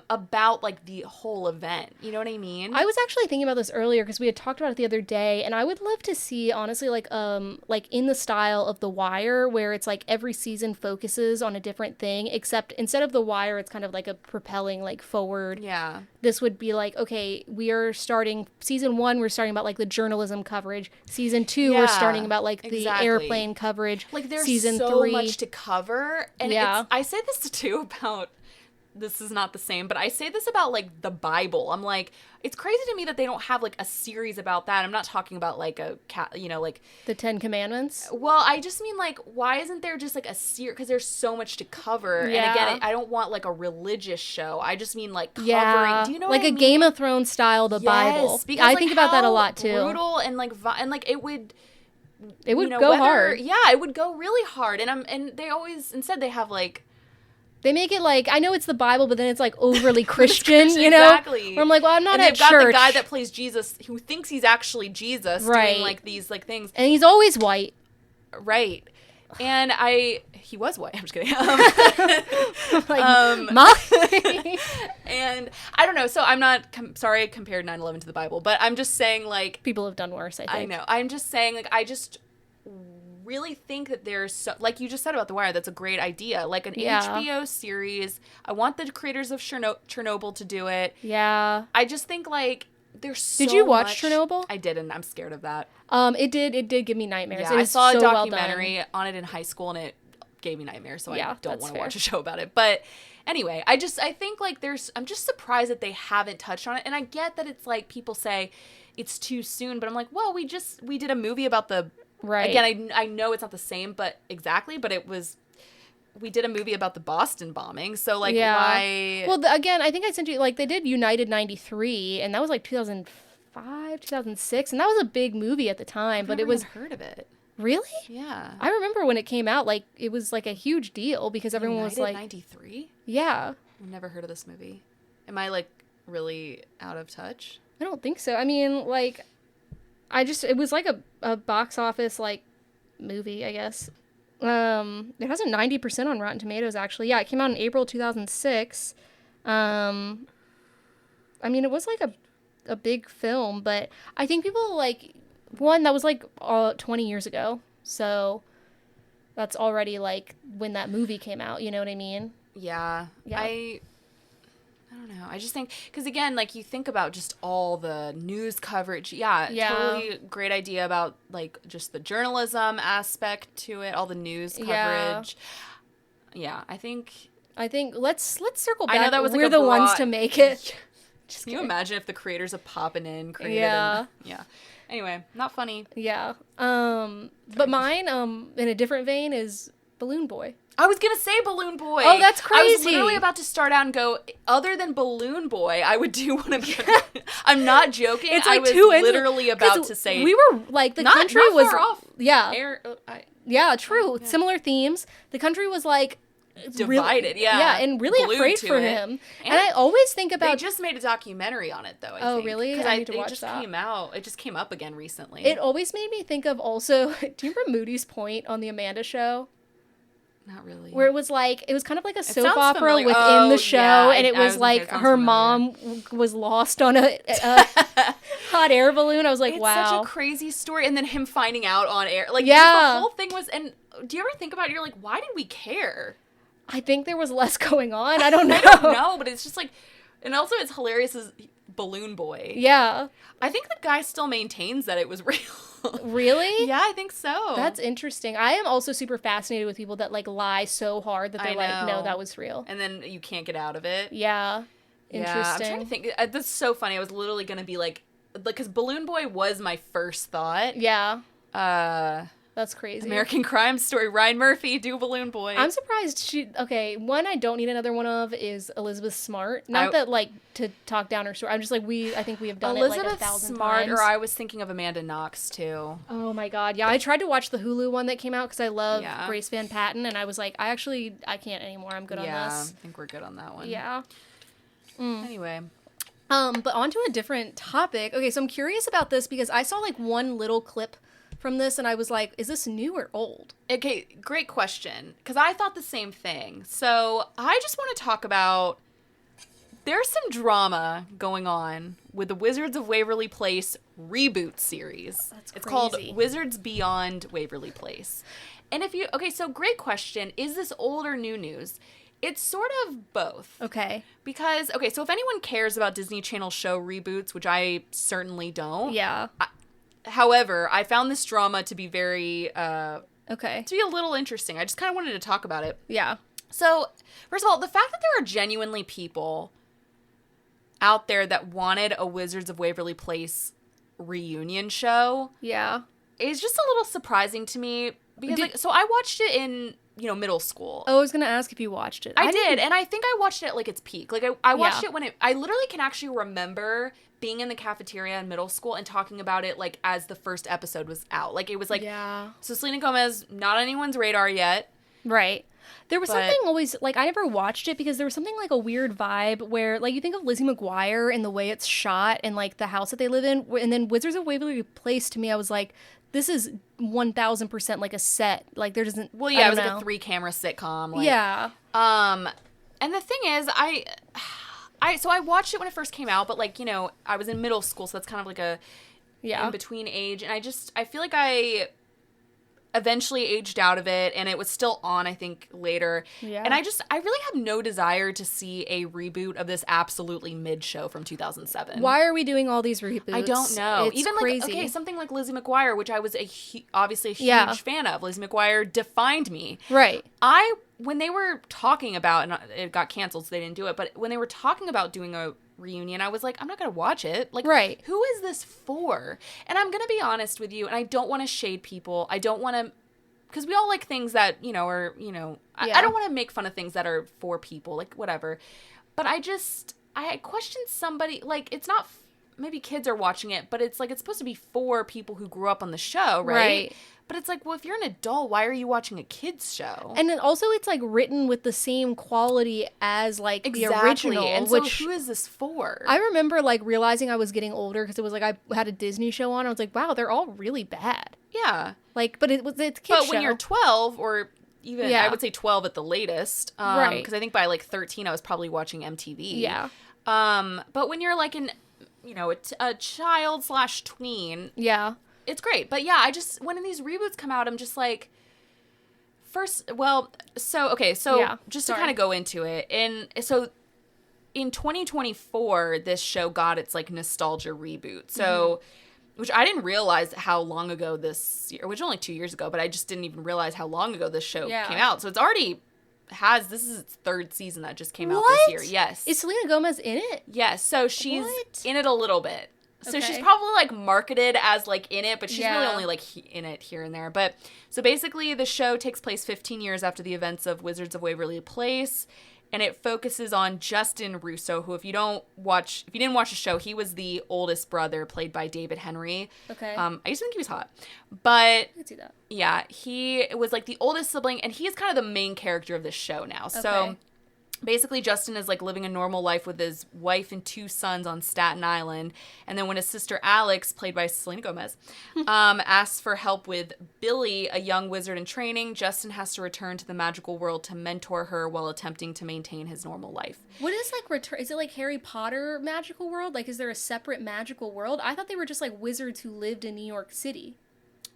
About, like, the whole event. You know what I mean? I was actually thinking about this earlier because we had talked about it the other day, and I would love to see, honestly, like in the style of The Wire, where it's like every season focuses on a different thing, except instead of The Wire, it's kind of like a propelling, like, forward. Yeah. This would be like, okay, we are starting season 1, we're starting about, like, the journalism coverage. Season 2, we're starting about, like, the airplane coverage. Like, there's season so 3, much to cover. And I say this too about, this is not the same, but I say this about, like, the Bible. I'm like, it's crazy to me that they don't have, like, a series about that. I'm not talking about, like, like, the 10 Commandments. Well, I just mean, like, why isn't there just, like, a series? Because there's so much to cover. Yeah. And again, I don't want, like, a religious show. I just mean, like, covering. Yeah. Do you know like what I mean? A Game of Thrones style, the Bible. Because, I think about that a lot too. Brutal and like it would go hard. Yeah, it would go really hard. And they always, instead they have, like, they make it like, I know it's the Bible, but then it's, like, overly Christian, you know? Exactly. Where I'm like, well, I'm not at church. And they've got the guy that plays Jesus, who thinks he's actually Jesus, doing, like, these, like, things. And he's always white. Right. And he was white. I'm just kidding. And I don't know. So I'm not, sorry I compared 9/11 to the Bible, but I'm just saying, like, people have done worse, I think. I know. I'm just saying, like, I just really think that there's like you just said about The Wire, that's a great idea, like an HBO series. I want the creators of Chernobyl to do it. I just think, like, there's so Did you watch Chernobyl? I didn't. I'm scared of that. It did give me nightmares. I saw a documentary on it in high school, and it gave me nightmares, so I don't want to watch a show about it. But anyway, I think, like, I'm just surprised that they haven't touched on it. And I get that it's like, people say it's too soon, but I'm like, well, we did a movie about the, again, I know it's not the same, but we did a movie about the Boston bombing, so, like, why? Well, again, I think I sent you, like, they did United 93, and that was, like, 2005, 2006, and that was a big movie at the time, but it was... I've never heard of it. Really? Yeah. I remember when it came out, like, it was, like, a huge deal, because everyone was like... 93? Yeah. I've never heard of this movie. Am I, like, really out of touch? I don't think so. I mean, like, it was, like, a box office, like, movie, I guess. It has a 90% on Rotten Tomatoes, actually. Yeah, it came out in April 2006. I mean, it was, like, a big film, but I think people, like, that was, like, 20 years ago, so that's already, like, when that movie came out, you know what I mean? Yeah. Yeah. I don't know. I just think, because again, like, you think about just all the news coverage. Yeah, totally great idea about, like, just the journalism aspect to it, all the news coverage. Yeah, I think let's circle back. I know that was, like, we're the ones to make it. Just Can you imagine if the creators of Poppin' In created yeah. Anyway, not funny. Yeah. But mine, in a different vein, is Balloon Boy. I was going to say Balloon Boy. Oh, that's crazy. I was literally about to start out and go, other than Balloon Boy, I would do one of the... I'm not joking. It's like I was literally about to say... We were, like, the country not was... far off. Yeah. Yeah, true. Yeah. Similar themes. The country was, like... divided, Yeah, and really afraid for him. And I always think about... They just made a documentary on it, though, I think. Really? I need to watch that. It just came up again recently. It always made me think of also... Do you remember Moody's Point on the Amanda Show? Not really. Where it was kind of like a soap opera within the show, and it was like her mom was lost on a hot air balloon. I was like, wow. It's such a crazy story. And then him finding out on air. Like, the whole thing was... And do you ever think about it? You're like, why did we care? I think there was less going on. I don't know. I don't know, but it's just like... And also, it's hilarious as Balloon Boy. Yeah. I think the guy still maintains that it was real. Really? Yeah, I think so. That's interesting. I am also super fascinated with people that, like, lie so hard that they're like, no, that was real. And then you can't get out of it. Yeah. Interesting. Yeah, I'm trying to think. That's so funny. I was literally going to be like, because Balloon Boy was my first thought. Yeah. That's crazy. American Crime Story. Ryan Murphy, do Balloon Boy. I'm surprised one I don't need another one of is Elizabeth Smart. Not that, like, to talk down her story. I'm just like, I think we have done it like 1,000 Smart, times. Or I was thinking of Amanda Knox, too. Oh, my God. Yeah, I tried to watch the Hulu one that came out because I love Grace Van Patten, and I was like, I can't anymore. I'm good on this. Yeah, I think we're good on that one. Yeah. Anyway. But on to a different topic. Okay, so I'm curious about this because I saw, like, one little clip from this, and I was like, is this new or old? Okay, great question, because I thought the same thing. So I just want to talk about, there's some drama going on with the Wizards of Waverly Place reboot series. That's crazy. It's called Wizards Beyond Waverly Place. And so great question, is this old or new news? It's sort of both. Okay. Because, so if anyone cares about Disney Channel show reboots, which I certainly don't. Yeah. However, I found this drama to be very, to be a little interesting. I just kind of wanted to talk about it. Yeah. So, first of all, the fact that there are genuinely people out there that wanted a Wizards of Waverly Place reunion show. Yeah. Is just a little surprising to me. Because, so I watched it in, middle school. Oh, I was going to ask if you watched it. I did, and I think I watched it at, like, its peak. Like, I watched it when I literally can actually remember being in the cafeteria in middle school and talking about it, like, as the first episode was out. Like, it was like, so Selena Gomez, not on anyone's radar yet. Right. There was something always, like, I never watched it because there was something, like, a weird vibe where, like, you think of Lizzie McGuire and the way it's shot and, like, the house that they live in. And then Wizards of Waverly Place, to me, I was like, this is 1,000% like a set. Like, there doesn't... Well, yeah, it was like a 3-camera sitcom. Like, yeah. And the thing is, so I watched it when it first came out, but, like, I was in middle school, so that's kind of like a in-between age. And I feel like I eventually aged out of it, and it was still on, I think, later. Yeah. And I really have no desire to see a reboot of this absolutely mid show from 2007. Why are we doing all these reboots? I don't know. It's even crazy. Like, something like Lizzie McGuire, which I was obviously a huge fan of. Lizzie McGuire defined me. Right. When they were talking about, and it got canceled, so they didn't do it, but when they were talking about doing a reunion, I was like, I'm not going to watch it. Like, right. Who is this for? And I'm going to be honest with you, and I don't want to shade people. I don't want to, because we all like things that, are, I don't want to make fun of things that are for people, like, whatever. But I question somebody, like, it's not, maybe kids are watching it, but it's like, it's supposed to be for people who grew up on the show, right? But it's like, well, if you're an adult, why are you watching a kid's show? And then also it's, like, written with the same quality as, like, the original. And so who is this for? I remember, like, realizing I was getting older because it was, like, I had a Disney show on. I was like, wow, they're all really bad. Yeah. Like, but it's a kid's show. But when you're 12, or even, I would say 12 at the latest. Right. Because I think by, like, 13, I was probably watching MTV. Yeah. But when you're, like, a child/tween. Yeah. It's great. But yeah, when these reboots come out, I'm just like, Yeah, just sorry. to kind of go into it, and so in 2024, this show got its like nostalgia reboot. So, which I didn't realize how long ago this year, which only 2 years ago, but I just didn't even realize how long ago this show came out. So it's already this is its third season that just came out this year. Yes. Is Selena Gomez in it? Yes. So she's in it a little bit. So she's Okay. probably like marketed as like in it, but she's really Yeah. only like in it here and there. But so basically the show takes place 15 years after the events of Wizards of Waverly Place, and it focuses on Justin Russo, who if you didn't watch the show, he was the oldest brother played by David Henry. Okay. I used to think he was hot. But I could see that. yeah, he was like the oldest sibling, and he's kind of the main character of this show now. So Okay. basically, Justin is like living a normal life with his wife and 2 sons on Staten Island. And then when his sister Alex, played by Selena Gomez, asks for help with Billy, a young wizard in training, Justin has to return to the magical world to mentor her while attempting to maintain his normal life. What is like return? Is it like Harry Potter magical world? Like, is there a separate magical world? I thought they were just like wizards who lived in New York City.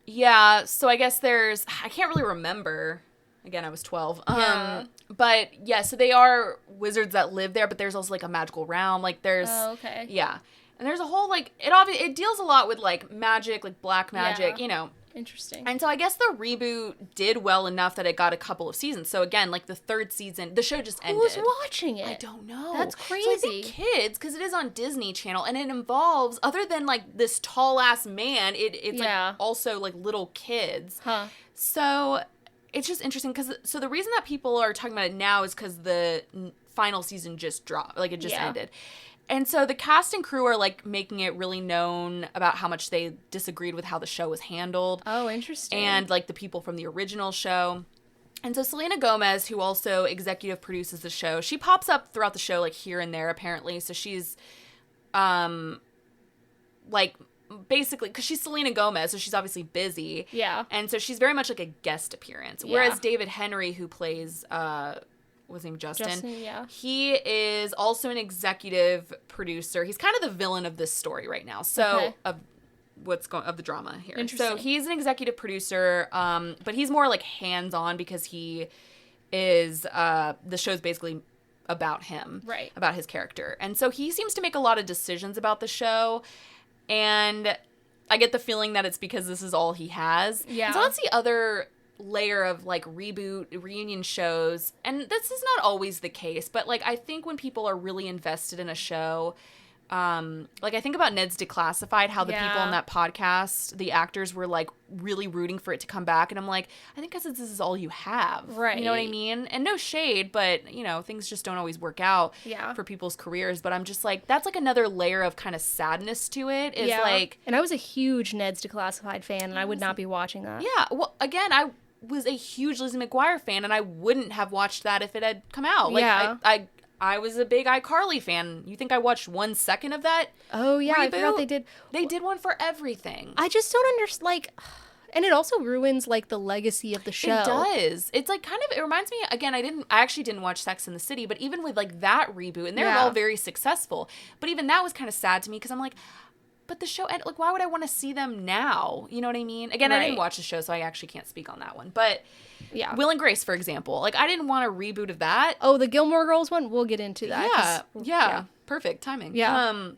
Yeah, so I guess I can't really remember. Again, I was 12. Yeah. But yeah, so they are wizards that live there, but there's also like a magical realm. Like there's, Oh, okay. yeah. And there's a whole like, it deals a lot with like magic, like black magic, Yeah. you know. Interesting. And so I guess the reboot did well enough that it got a couple of seasons. So again, like the 3rd season, the show just ended. Who's watching it? I don't know. That's So I think crazy. kids, because it is on Disney Channel, and it involves, other than like this tall ass man, it's Yeah. like also like little kids. Huh. So it's just interesting because the reason that people are talking about it now is because the final season just dropped, like it just ended. And so the cast and crew are like making it really known about how much they disagreed with how the show was handled. Oh, interesting. And like the people from the original show. And so Selena Gomez, who also executive produces the show, she pops up throughout the show like here and there apparently. So she's like basically, because she's Selena Gomez, so she's obviously busy. Yeah. And so she's very much like a guest appearance. Yeah. Whereas David Henry, who plays what's his name, Justin, yeah. he is also an executive producer. He's kind of the villain of this story right now. So Okay. of the drama here. Interesting. So he's an executive producer, but he's more like hands-on because he is the show's basically about him, Right. about his character. And so he seems to make a lot of decisions about the show, and I get the feeling that it's because this is all he has. Yeah. And so that's the other layer of like reboot reunion shows, and this is not always the case, but like I think when people are really invested in a show, like I think about Ned's Declassified, how the people on that podcast, the actors were like really rooting for it to come back, and I'm like, I think because this is all you have, Right. You know what I mean? And no shade, but you know, things just don't always work out Yeah. for people's careers. But I'm just like, that's like another layer of kind of sadness to it. Is like, and I was a huge Ned's Declassified fan, and I would not be watching that. yeah. Well, again, I was a huge Lizzie McGuire fan, and I wouldn't have watched that if it had come out. Like, Yeah. I was a big iCarly fan. You think I watched 1 second of that? Oh yeah, I Reboot? forgot they did. They did one for everything. I just don't understand. Like, and it also ruins like the legacy of the show. It does. It's like kind of, it reminds me, again, I actually didn't watch Sex and the City, but even with like that reboot, and they were all very successful, but even that was kind of sad to me because I'm like, but the show, like, why would I want to see them now? You know what I mean? Again, I didn't watch the show, so I actually can't speak on that one. But Yeah. Will and Grace, for example, like I didn't want a reboot of that. Oh, the Gilmore Girls one. We'll get into that. Yeah. Perfect timing. Yeah.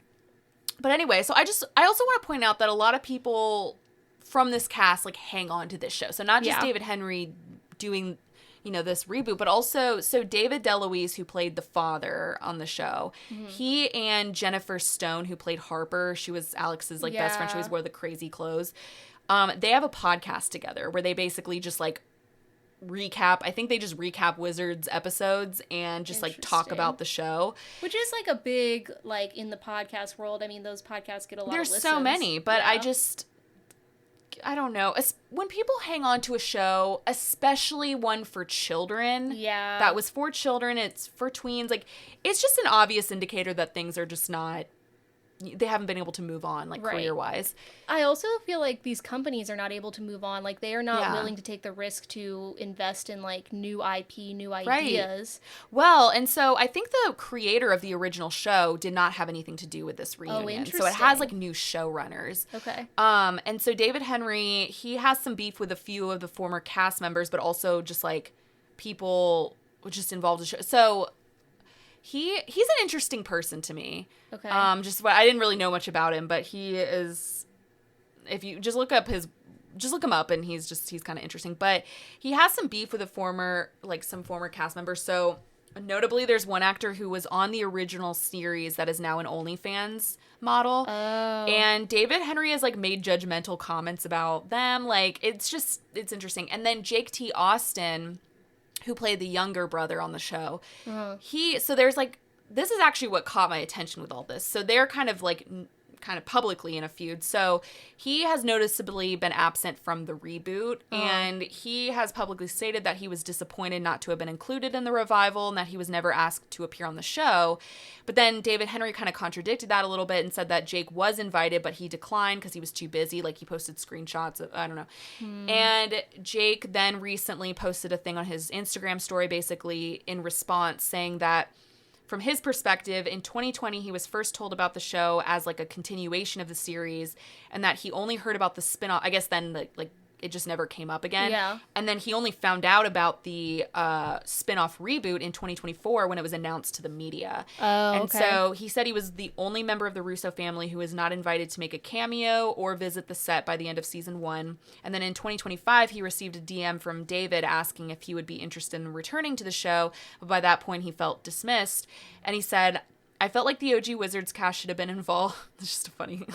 But anyway, so I also want to point out that a lot of people from this cast like hang on to this show. So not just David Henry doing, you know, this reboot, but also, so David DeLuise, who played the father on the show, he and Jennifer Stone, who played Harper, she was Alex's like best friend, she always wore the crazy clothes. They have a podcast together where they basically just like I think they just recap Wizards episodes and just like talk about the show. Which is like a big, like in the podcast world. I mean, those podcasts get a lot of listens. There's so many, but I don't know. When people hang on to a show, especially one for children, that was for children, it's for tweens, like, it's just an obvious indicator that things are just not they haven't been able to move on, like, career-wise. I also feel like these companies are not able to move on. Like, they are not willing to take the risk to invest in, like, new IP, new ideas. Well, and so I think the creator of the original show did not have anything to do with this reunion. Oh, interesting. So it has, like, new showrunners. Okay. And so David Henry, he has some beef with a few of the former cast members, but also just, like, people just involved in the show. So he's an interesting person to me. Okay. I didn't really know much about him, but he is, if you just look him up, and he's kind of interesting. But he has some beef with some former cast members. So notably, there's one actor who was on the original series that is now an OnlyFans model. Oh. And David Henry has, like, made judgmental comments about them. Like, it's interesting. And then Jake T. Austin, who played the younger brother on the show, so there's, like, this is actually what caught my attention with all this. So they're kind of publicly in a feud. So he has noticeably been absent from the reboot, and he has publicly stated that he was disappointed not to have been included in the revival and that he was never asked to appear on the show. But then David Henry kind of contradicted that a little bit and said that Jake was invited, but he declined because he was too busy. Like, he posted screenshots of, I don't know. And Jake then recently posted a thing on his Instagram story, basically in response, saying that from his perspective, in 2020, he was first told about the show as, like, a continuation of the series, and that he only heard about the spinoff. I guess then, like, it just never came up again. Yeah. And then he only found out about the spinoff Reboot in 2024 when it was announced to the media. Oh, and okay. so he said he was the only member of the Russo family who was not invited to make a cameo or visit the set by the end of season 1. And then in 2025, he received a DM from David asking if he would be interested in returning to the show. But by that point, he felt dismissed. And he said, I felt like the OG Wizards cast should have been involved. It's just funny.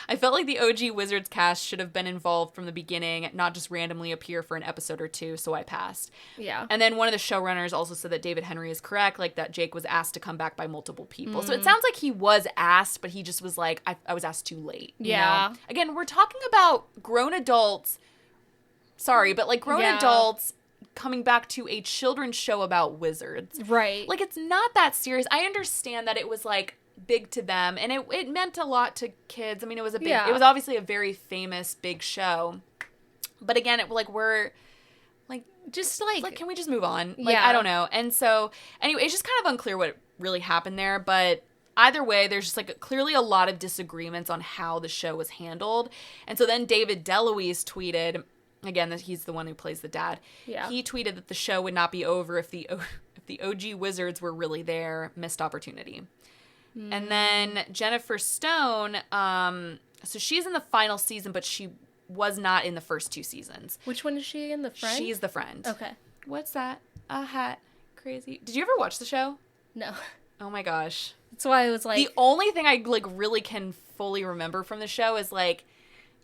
I felt like the OG Wizards cast should have been involved from the beginning, not just randomly appear for an episode or two, so I passed. Yeah. And then one of the showrunners also said that David Henry is correct, like that Jake was asked to come back by multiple people. So it sounds like he was asked, but he just was like, I was asked too late. You know? Again, we're talking about grown adults. Sorry, but, like, grown adults coming back to a children's show about wizards. Right. Like, it's not that serious. I understand that it was, like, big to them, and it meant a lot to kids. I mean, it was it was obviously a very famous, big show. But again, we're, like, just, like, can we just move on? Like, I don't know. And so, anyway, it's just kind of unclear what really happened there, but either way, there's just, like, clearly a lot of disagreements on how the show was handled. And so then David DeLuise tweeted, again, that he's the one who plays the dad. Yeah. He tweeted that the show would not be over if the OG Wizards were really there. Missed opportunity. And then Jennifer Stone, so she's in the final season, but she was not in the first 2 seasons. Which one is she in? The friend? She's the friend. Okay. What's that? A hat. Crazy. Did you ever watch the show? No. Oh my gosh. That's why I was like... The only thing I, like, really can fully remember from the show is, like,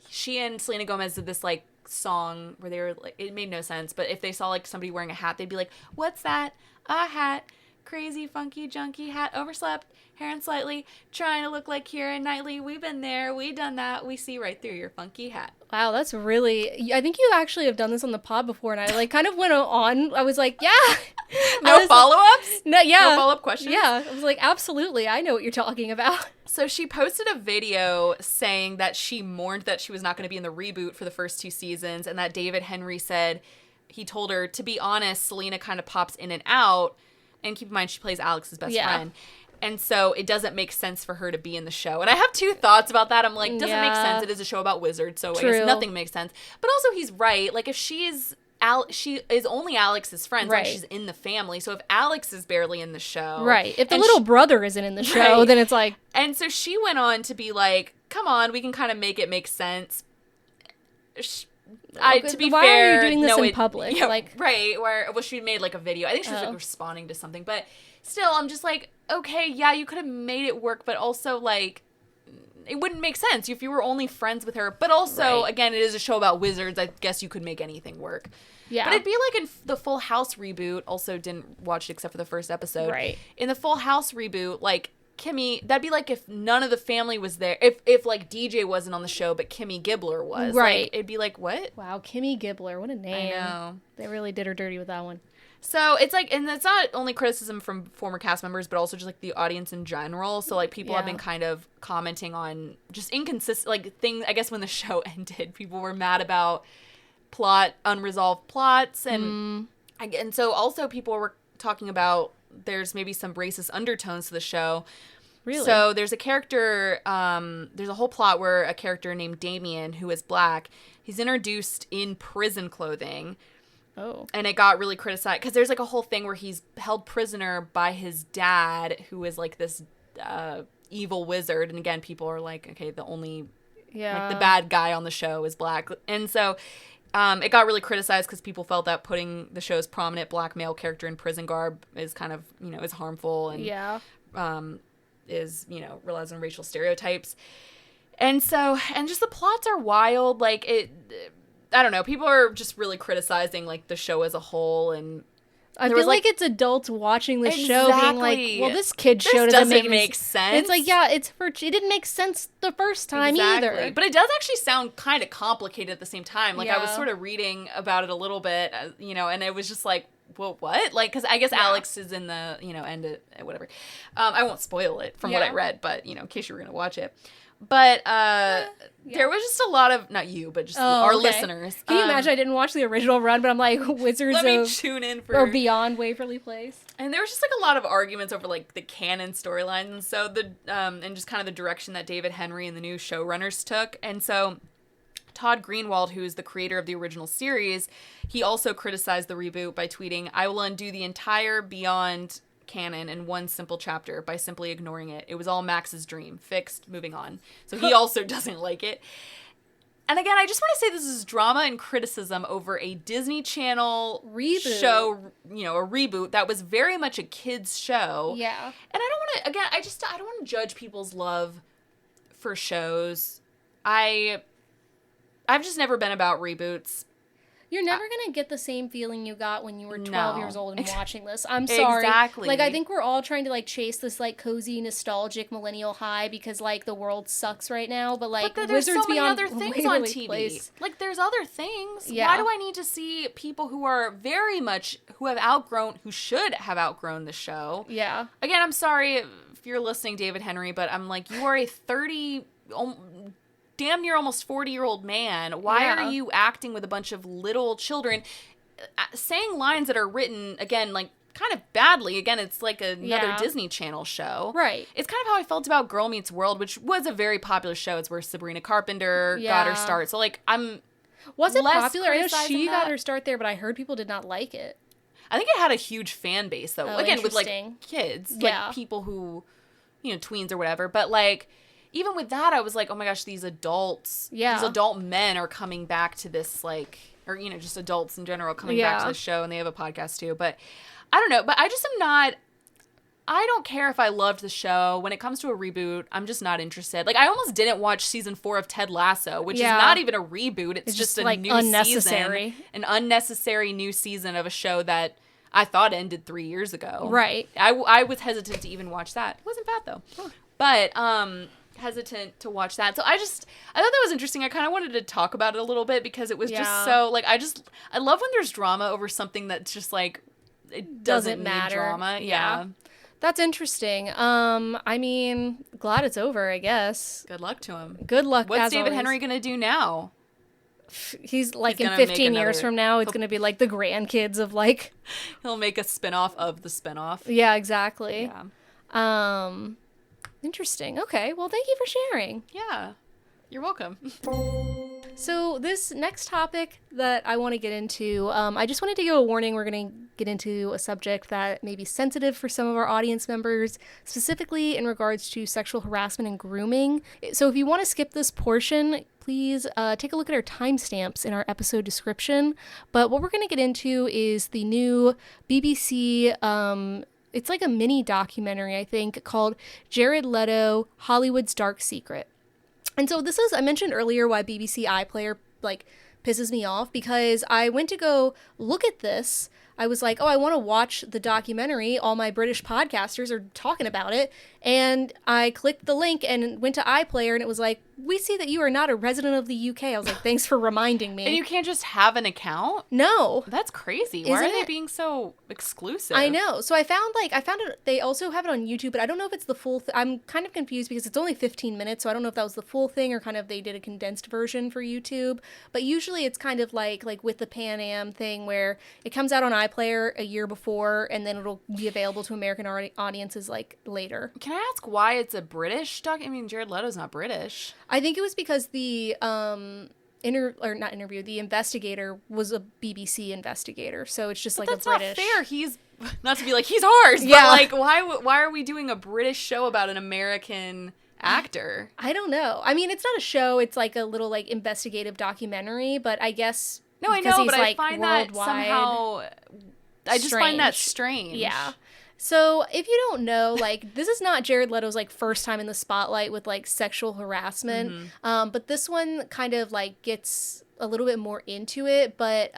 she and Selena Gomez did this, like, song where they were, like, it made no sense, but if they saw, like, somebody wearing a hat, they'd be like, what's that? A hat. Crazy, funky, junky hat, overslept, hair and slightly, trying to look like Keira Knightley. We've been there, we done that, we see right through your funky hat. Wow, that's really... I think you actually have done this on the pod before, and I, like, kind of went on. I was like, yeah. No follow-ups? No, yeah. No follow-up questions? Yeah. I was like, absolutely, I know what you're talking about. So she posted a video saying that she mourned that she was not going to be in the reboot for the first 2 seasons, and that David Henry said, he told her, to be honest, Selena kind of pops in and out, and keep in mind, she plays Alex's best friend. And so it doesn't make sense for her to be in the show. And I have 2 thoughts about that. I'm like, doesn't make sense. It is a show about wizards, so I guess nothing makes sense. But also, he's right. Like, if she is only Alex's friend, so she's in the family. So if Alex is barely in the show. Right. If the little brother isn't in the show, then it's like... And so she went on to be like, come on, we can kind of make it make sense. To be why fair, are you doing this in public? Yeah, like, right, she made, like, a video. I think she was like responding to something, but still, I'm just like, okay, yeah, you could have made it work, but also, like, it wouldn't make sense if you were only friends with her. But also, again, it is a show about wizards. I guess you could make anything work. Yeah. But it'd be like in the Full House reboot. Also, didn't watch it except for the first episode. Right. In the Full House reboot, like, Kimmy, that'd be like if none of the family was there. If like DJ wasn't on the show, but Kimmy Gibbler was. Right. Like, it'd be like, what? Wow, Kimmy Gibbler. What a name. I know. They really did her dirty with that one. So it's like, and it's not only criticism from former cast members, but also just like the audience in general. So like people have been kind of commenting on just inconsistent, like things, I guess when the show ended, people were mad about unresolved plots. And so also people were talking about there's maybe some racist undertones to the show. Really? So there's a character, there's a whole plot where a character named Damien, who is black, he's introduced in prison clothing. Oh. And it got really criticized because there's like a whole thing where he's held prisoner by his dad, who is like this evil wizard. And again, people are like, okay, the only like the bad guy on the show is black. And so it got really criticized because people felt that putting the show's prominent black male character in prison garb is kind of, you know, is harmful and is, you know, relies on racial stereotypes. And so, and just the plots are wild. Like I don't know. People are just really criticizing like the show as a whole, and I feel like it's adults watching the show being like, "Well, this kid show doesn't make sense." It's like, yeah, it didn't make sense the first time either. But it does actually sound kind of complicated at the same time. Like I was sort of reading about it a little bit, you know, and it was just like, well, what? Like, because I guess Alex is in the, you know, end it, whatever. I won't spoil it from what I read, but you know, in case you were gonna watch it. But there was just a lot of, not you, but just our listeners. Can you imagine I didn't watch the original run, but I'm like, Wizards Let me tune in for... or Beyond Waverly Place. And there was just like a lot of arguments over like the canon storylines, and so and just kind of the direction that David Henry and the new showrunners took. And so Todd Greenwald, who is the creator of the original series, he also criticized the reboot by tweeting, "I will undo the entire Beyond canon in one simple chapter by simply ignoring it. It was all Max's dream. Fixed. Moving on." So he also doesn't like it. And again, I just want to say this is drama and criticism over a Disney Channel reboot show, you know, a reboot that was very much a kid's show. Yeah. And I don't want to, again, I don't want to judge people's love for shows. I've just never been about reboots. You're never going to get the same feeling you got when you were 12 years old and watching this. I'm sorry. Exactly. Like, I think we're all trying to, like, chase this, like, cozy, nostalgic millennial high because, like, the world sucks right now. But, like, there's Wizards so many Beyond other things Waverly on TV. Place. Like, there's other things. Yeah. Why do I need to see people who are very much, who should have outgrown the show? Yeah. Again, I'm sorry if you're listening, David Henry, but I'm like, you are a damn near almost 40-year-old man. Why are you acting with a bunch of little children, saying lines that are written, again, like, kind of badly? Again, it's like another Disney Channel show. Right. It's kind of how I felt about Girl Meets World, which was a very popular show. It's where Sabrina Carpenter got her start. So, like, Was it popular? I know she got her start there, but I heard people did not like it. I think it had a huge fan base, though. Again, with, like, kids. Yeah. Like, people who, you know, tweens or whatever. But, like, even with that, I was like, oh my gosh, these adults, these adult men are coming back to this, like, or, you know, just adults in general coming back to the show, and they have a podcast too. But I don't know. But I just am not, I don't care if I loved the show. When it comes to a reboot, I'm just not interested. Like, I almost didn't watch season 4 of Ted Lasso, which is not even a reboot. It's just a new unnecessary season. An unnecessary new season of a show that I thought ended 3 years ago. Right. I was hesitant to even watch that. It wasn't bad, though. Huh. But, hesitant to watch that. So I thought that was interesting. I kind of wanted to talk about it a little bit because it was just so, like, I love when there's drama over something that's just, like, it doesn't matter. Drama. Yeah. That's interesting. I mean, glad it's over, I guess. Good luck to him. Good luck. What's David Henry going to do now? He's like, in 15 years from now, it's going to be like the grandkids of, like, he'll make a spinoff of the spinoff. Yeah, exactly. Yeah. Interesting. Okay. Well, thank you for sharing. Yeah. You're welcome. So this next topic that I want to get into, I just wanted to give a warning. We're going to get into a subject that may be sensitive for some of our audience members, specifically in regards to sexual harassment and grooming. So if you want to skip this portion, please take a look at our timestamps in our episode description. But what we're going to get into is the new BBC it's like a mini documentary, I think, called Jared Leto, Hollywood's Dark Secret. And so this is, I mentioned earlier why BBC iPlayer, like, pisses me off, because I went to go look at this I was like, oh, I want to watch the documentary. All my British podcasters are talking about it. And I clicked the link and went to iPlayer, and it was like, we see that you are not a resident of the UK. I was like, thanks for reminding me. And you can't just have an account? No. That's crazy. Why are they being so exclusive? I know. So I found it, they also have it on YouTube, but I don't know if it's the full I'm kind of confused because it's only 15 minutes, so I don't know if that was the full thing or kind of they did a condensed version for YouTube. But usually it's kind of like with the Pan Am thing where it comes out on iPlayer a year before and then it'll be available to American audiences like later. Can I ask why it's a British doc? I mean, Jared Leto's not British. I think it was because the the investigator was a BBC investigator, so it's just like a British. That's not fair. He's not to be like he's ours, yeah. But like why are we doing a British show about an American actor? I don't know. I mean, it's not a show. It's like a little like investigative documentary, but I guess no, I know, but like, I find that somehow I just find that strange. Yeah. So, if you don't know, like, this is not Jared Leto's, like, first time in the spotlight with, like, sexual harassment. But this one kind of, like, gets a little bit more into it. But,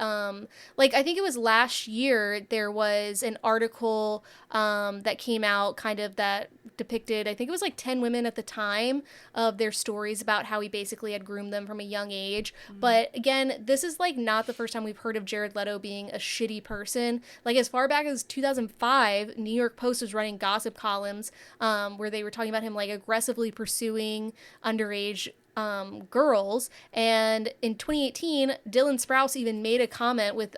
like, I think it was last year, there was an article that came out kind of that depicted, I think it was, like, 10 women at the time of their stories about how he basically had groomed them from a young age. But, again, this is, like, not the first time we've heard of Jared Leto being a shitty person. Like, as far back as 2005, New York Post was running gossip columns where they were talking about him, like, aggressively pursuing underage girls. And in 2018, Dylan Sprouse even made a comment with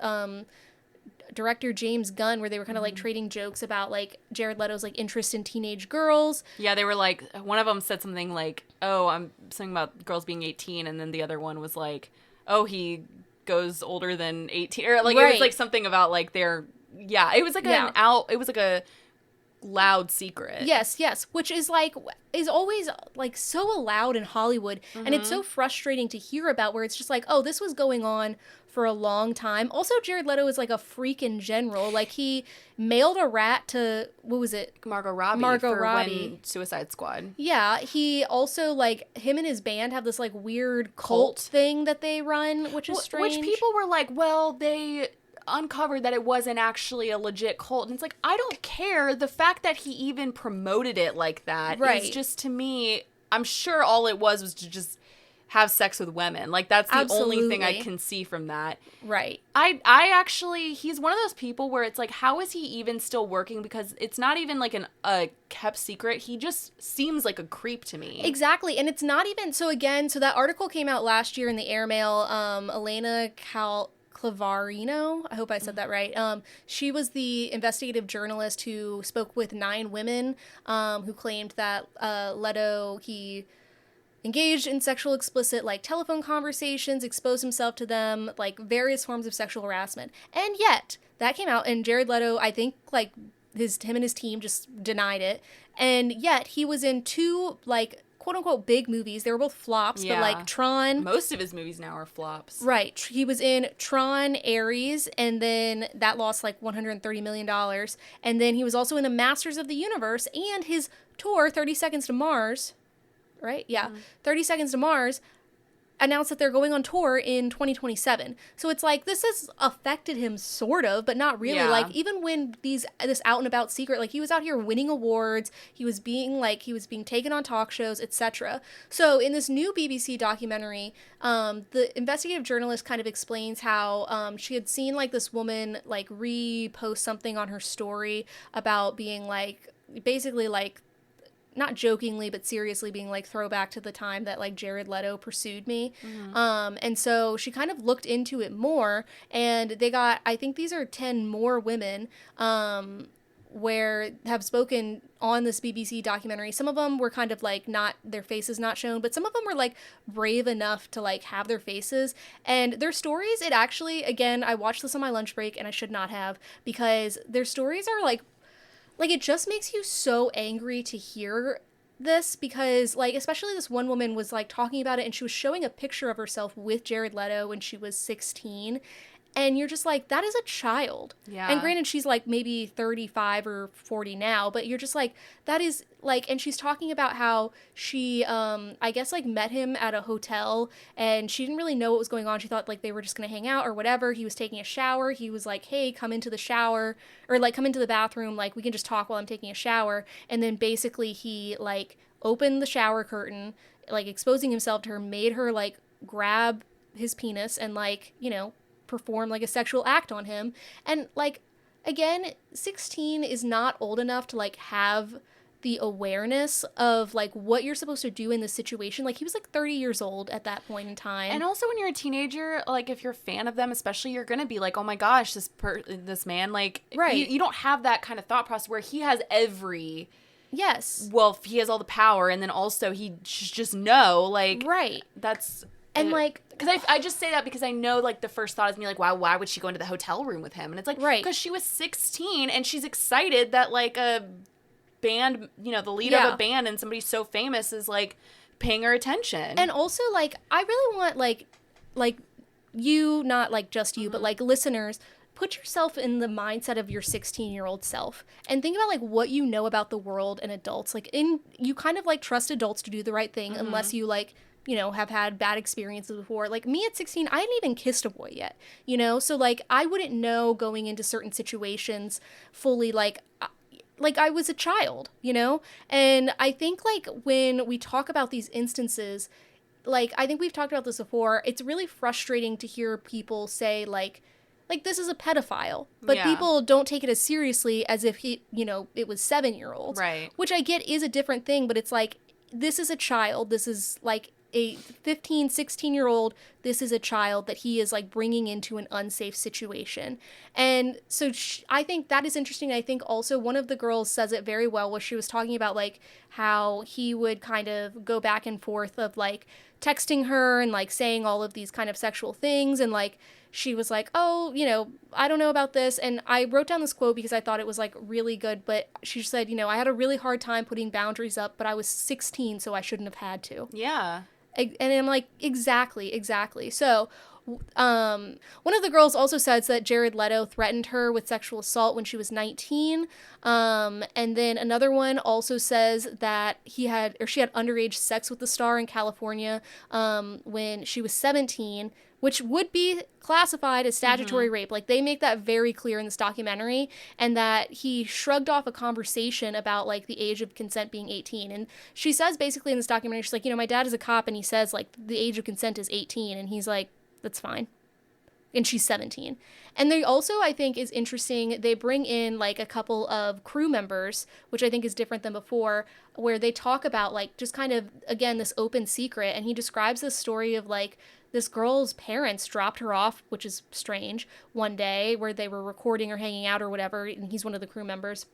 director James Gunn where they were kind of like trading jokes about like Jared Leto's like interest in teenage girls. Yeah, they were like, one of them said something like, oh, I'm something about girls being 18, and then the other one was like, oh, he goes older than 18, or like It was like something about like their it was like it was like a loud secret. Yes, which is always like so allowed in Hollywood, and it's so frustrating to hear about where it's just like, oh, this was going on for a long time. Also, Jared Leto is like a freak in general. Like he mailed a rat to, what was it? Margot Robbie. When Suicide Squad. Yeah, he also like him and his band have this like weird cult thing that they run, which is strange. Which people were like, well, they uncovered that it wasn't actually a legit cult, and it's like, I don't care. The fact that he even promoted it like that is just, to me, I'm sure all it was to just have sex with women. Like that's the only thing I can see from that. Right. I actually, he's one of those people where it's like, how is he even still working? Because it's not even like a kept secret. He just seems like a creep to me. Exactly. And it's not even, so that article came out last year in the Airmail. Elena Clavarino, I hope I said that right. She was the investigative journalist who spoke with 9 women who claimed that Leto, he engaged in sexual explicit like telephone conversations, exposed himself to them, like various forms of sexual harassment. And yet that came out, and Jared Leto, I think like him and his team just denied it. And yet he was in 2 like quote unquote big movies. They were both flops, but like Tron. Most of his movies now are flops. Right. He was in Tron, Ares, and then that lost like $130 million. And then he was also in the Masters of the Universe, and his tour, 30 Seconds to Mars, right? Yeah. 30 Seconds to Mars announced that they're going on tour in 2027. So it's like, this has affected him sort of, but not really. Like even when this out and about secret, like he was out here winning awards, he was being taken on talk shows, etc. So in this new BBC documentary, the investigative journalist kind of explains how she had seen like this woman like repost something on her story about being like, basically like, not jokingly, but seriously being like throwback to the time that like Jared Leto pursued me. And so she kind of looked into it more, and they got, I think these are 10 more women where have spoken on this BBC documentary. Some of them were kind of like not, their faces not shown, but some of them were like brave enough to like have their faces, and their stories, it actually, again, I watched this on my lunch break and I should not have, because their stories are like it just makes you so angry to hear this, because like especially this one woman was like talking about it, and she was showing a picture of herself with Jared Leto when she was 16, And you're just like, that is a child. Yeah. And granted, she's like maybe 35 or 40 now, but you're just like, that is like, and she's talking about how she, I guess like met him at a hotel and she didn't really know what was going on. She thought like they were just going to hang out or whatever. He was taking a shower. He was like, hey, come into the shower or like come into the bathroom. Like we can just talk while I'm taking a shower. And then basically he like opened the shower curtain, like exposing himself to her, made her like grab his penis and like, you know, perform like a sexual act on him. And like, again, 16 is not old enough to like have the awareness of like what you're supposed to do in this situation. Like he was like 30 years old at that point in time. And also when you're a teenager, like if you're a fan of them especially, you're gonna be like, oh my gosh, this man, like, right, you don't have that kind of thought process where he has every, yes, well, he has all the power, and then also he should just know, like, right, that's, and like, because I just say that because I know, like, the first thought is me, like, wow, why would she go into the hotel room with him? And it's like, right, because she was 16 and she's excited that, like, a band, you know, the leader yeah, of a band and somebody so famous is, like, paying her attention. and also, like, I really want, like, you, not, like, just you, but, like, listeners, put yourself in the mindset of your 16-year-old self and think about, like, what you know about the world and adults. Like, you kind of, like, trust adults to do the right thing unless you, like, you know, have had bad experiences before. Like, me at 16, I hadn't even kissed a boy yet, you know? So, like, I wouldn't know going into certain situations fully, like I was a child, you know? And I think, like, when we talk about these instances, like, I think we've talked about this before, it's really frustrating to hear people say, like, this is a pedophile, but people don't take it as seriously as if he, you know, it was 7-year-olds. Right. Which I get is a different thing, but it's like, this is a child. This is, like, a 15, 16-year-old, this is a child that he is like bringing into an unsafe situation. And so I think that is interesting. I think also one of the girls says it very well where she was talking about like how he would kind of go back and forth of like texting her and like saying all of these kind of sexual things. And like, she was like, oh, you know, I don't know about this. And I wrote down this quote because I thought it was like really good. But she said, you know, I had a really hard time putting boundaries up, but I was 16, so I shouldn't have had to. Yeah. And I'm like, exactly. So, one of the girls also says that Jared Leto threatened her with sexual assault when she was 19. And then another one also says that she had underage sex with the star in California, when she was 17, which would be classified as statutory rape. Like, they make that very clear in this documentary, and that he shrugged off a conversation about, like, the age of consent being 18. And she says basically in this documentary, she's like, you know, my dad is a cop, and he says, like, the age of consent is 18, and he's like, that's fine. And she's 17. And they also, I think, is interesting, they bring in, like, a couple of crew members, which I think is different than before, where they talk about, like, just kind of, again, this open secret, and he describes this story of, like, this girl's parents dropped her off, which is strange, one day where they were recording or hanging out or whatever, and he's one of the crew members.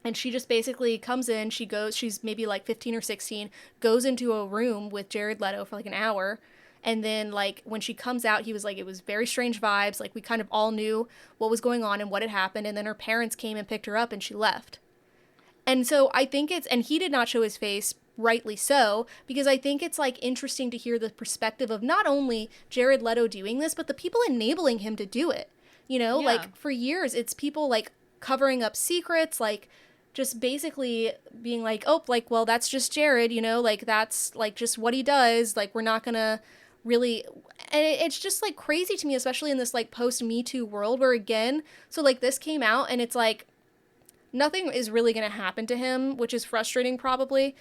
And she just basically comes in, she's maybe like 15 or 16, goes into a room with Jared Leto for like an hour. And then, like, when she comes out, he was like, it was very strange vibes. Like, we kind of all knew what was going on and what had happened. And then her parents came and picked her up and she left. And so I think and he did not show his face, rightly so, because I think it's, like, interesting to hear the perspective of not only Jared Leto doing this, but the people enabling him to do it. You know, like, for years, it's people, like, covering up secrets, like, just basically being like, oh, like, well, that's just Jared, you know, like, that's, like, just what he does. Like, we're not gonna really, and it's just, like, crazy to me, especially in this, like, post-Me Too world where, again, so, like, this came out, and it's, like, nothing is really gonna happen to him, which is frustrating, probably.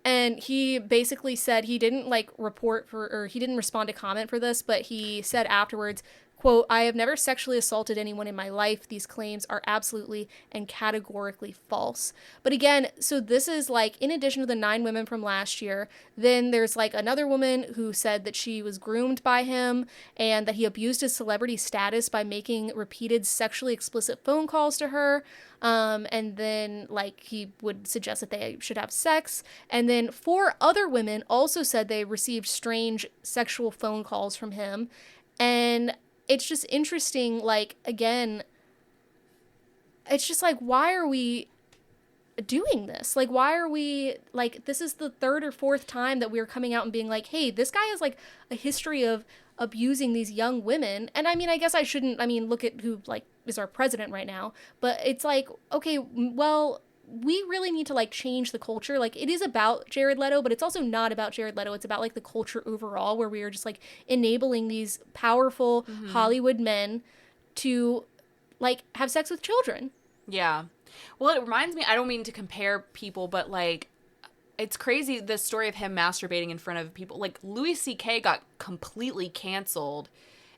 And he basically said he didn't, like, he didn't respond to comment for this, but he said afterwards, quote, I have never sexually assaulted anyone in my life. These claims are absolutely and categorically false. But again, so this is, like, in addition to the 9 women from last year, then there's, like, another woman who said that she was groomed by him and that he abused his celebrity status by making repeated sexually explicit phone calls to her. And then, like, he would suggest that they should have sex. And then 4 other women also said they received strange sexual phone calls from him. And it's just interesting, like, again, it's just like, why are we doing this? Like, why are we, like, this is the third or fourth time that we're coming out and being like, hey, this guy has, like, a history of abusing these young women. And I mean, I guess I shouldn't, I mean, look at who, like, is our president right now. But it's like, okay, well, we really need to, like, change the culture. Like, it is about Jared Leto, but it's also not about Jared Leto. It's about, like, the culture overall, where we are just, like, enabling these powerful Hollywood men to, like, have sex with children. Yeah. Well, it reminds me, I don't mean to compare people, but, like, it's crazy, the story of him masturbating in front of people. Like, Louis C.K. got completely canceled.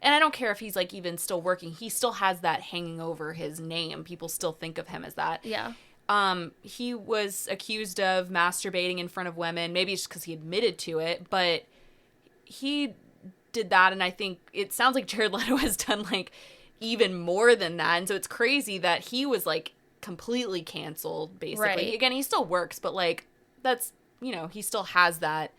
And I don't care if he's, like, even still working. He still has that hanging over his name. People still think of him as that. Yeah. He was accused of masturbating in front of women. Maybe it's just because he admitted to it. But he did that, and I think it sounds like Jared Leto has done, like, even more than that. And so it's crazy that he was, like, completely canceled, basically. Right. Again, he still works, but, like, that's, you know, he still has that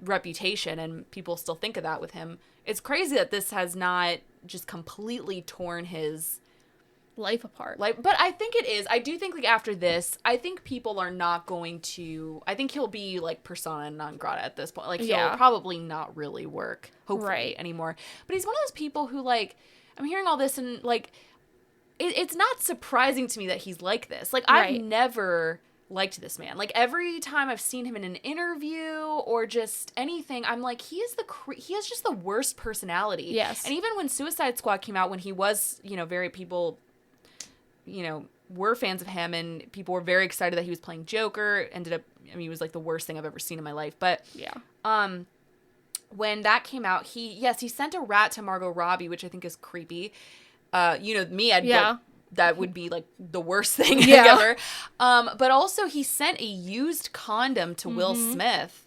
reputation, and people still think of that with him. It's crazy that this has not just completely torn his life apart. But I think it is. I do think, like, after this, I think people are not going to, I think he'll be, like, persona non grata at this point. Like, he'll probably not really work, hopefully, anymore. But he's one of those people who, like, I'm hearing all this, and, like, it's not surprising to me that he's like this. Like, I've never liked this man. Like, every time I've seen him in an interview or just anything, I'm like, he has just the worst personality. Yes. And even when Suicide Squad came out, when he was, you know, people, you know, were fans of him, and people were very excited that he was playing Joker. Ended up, I mean, he was, like, the worst thing I've ever seen in my life. But when that came out, he sent a rat to Margot Robbie, which I think is creepy. You know, me, that would be, like, the worst thing ever. But also, he sent a used condom to Will Smith,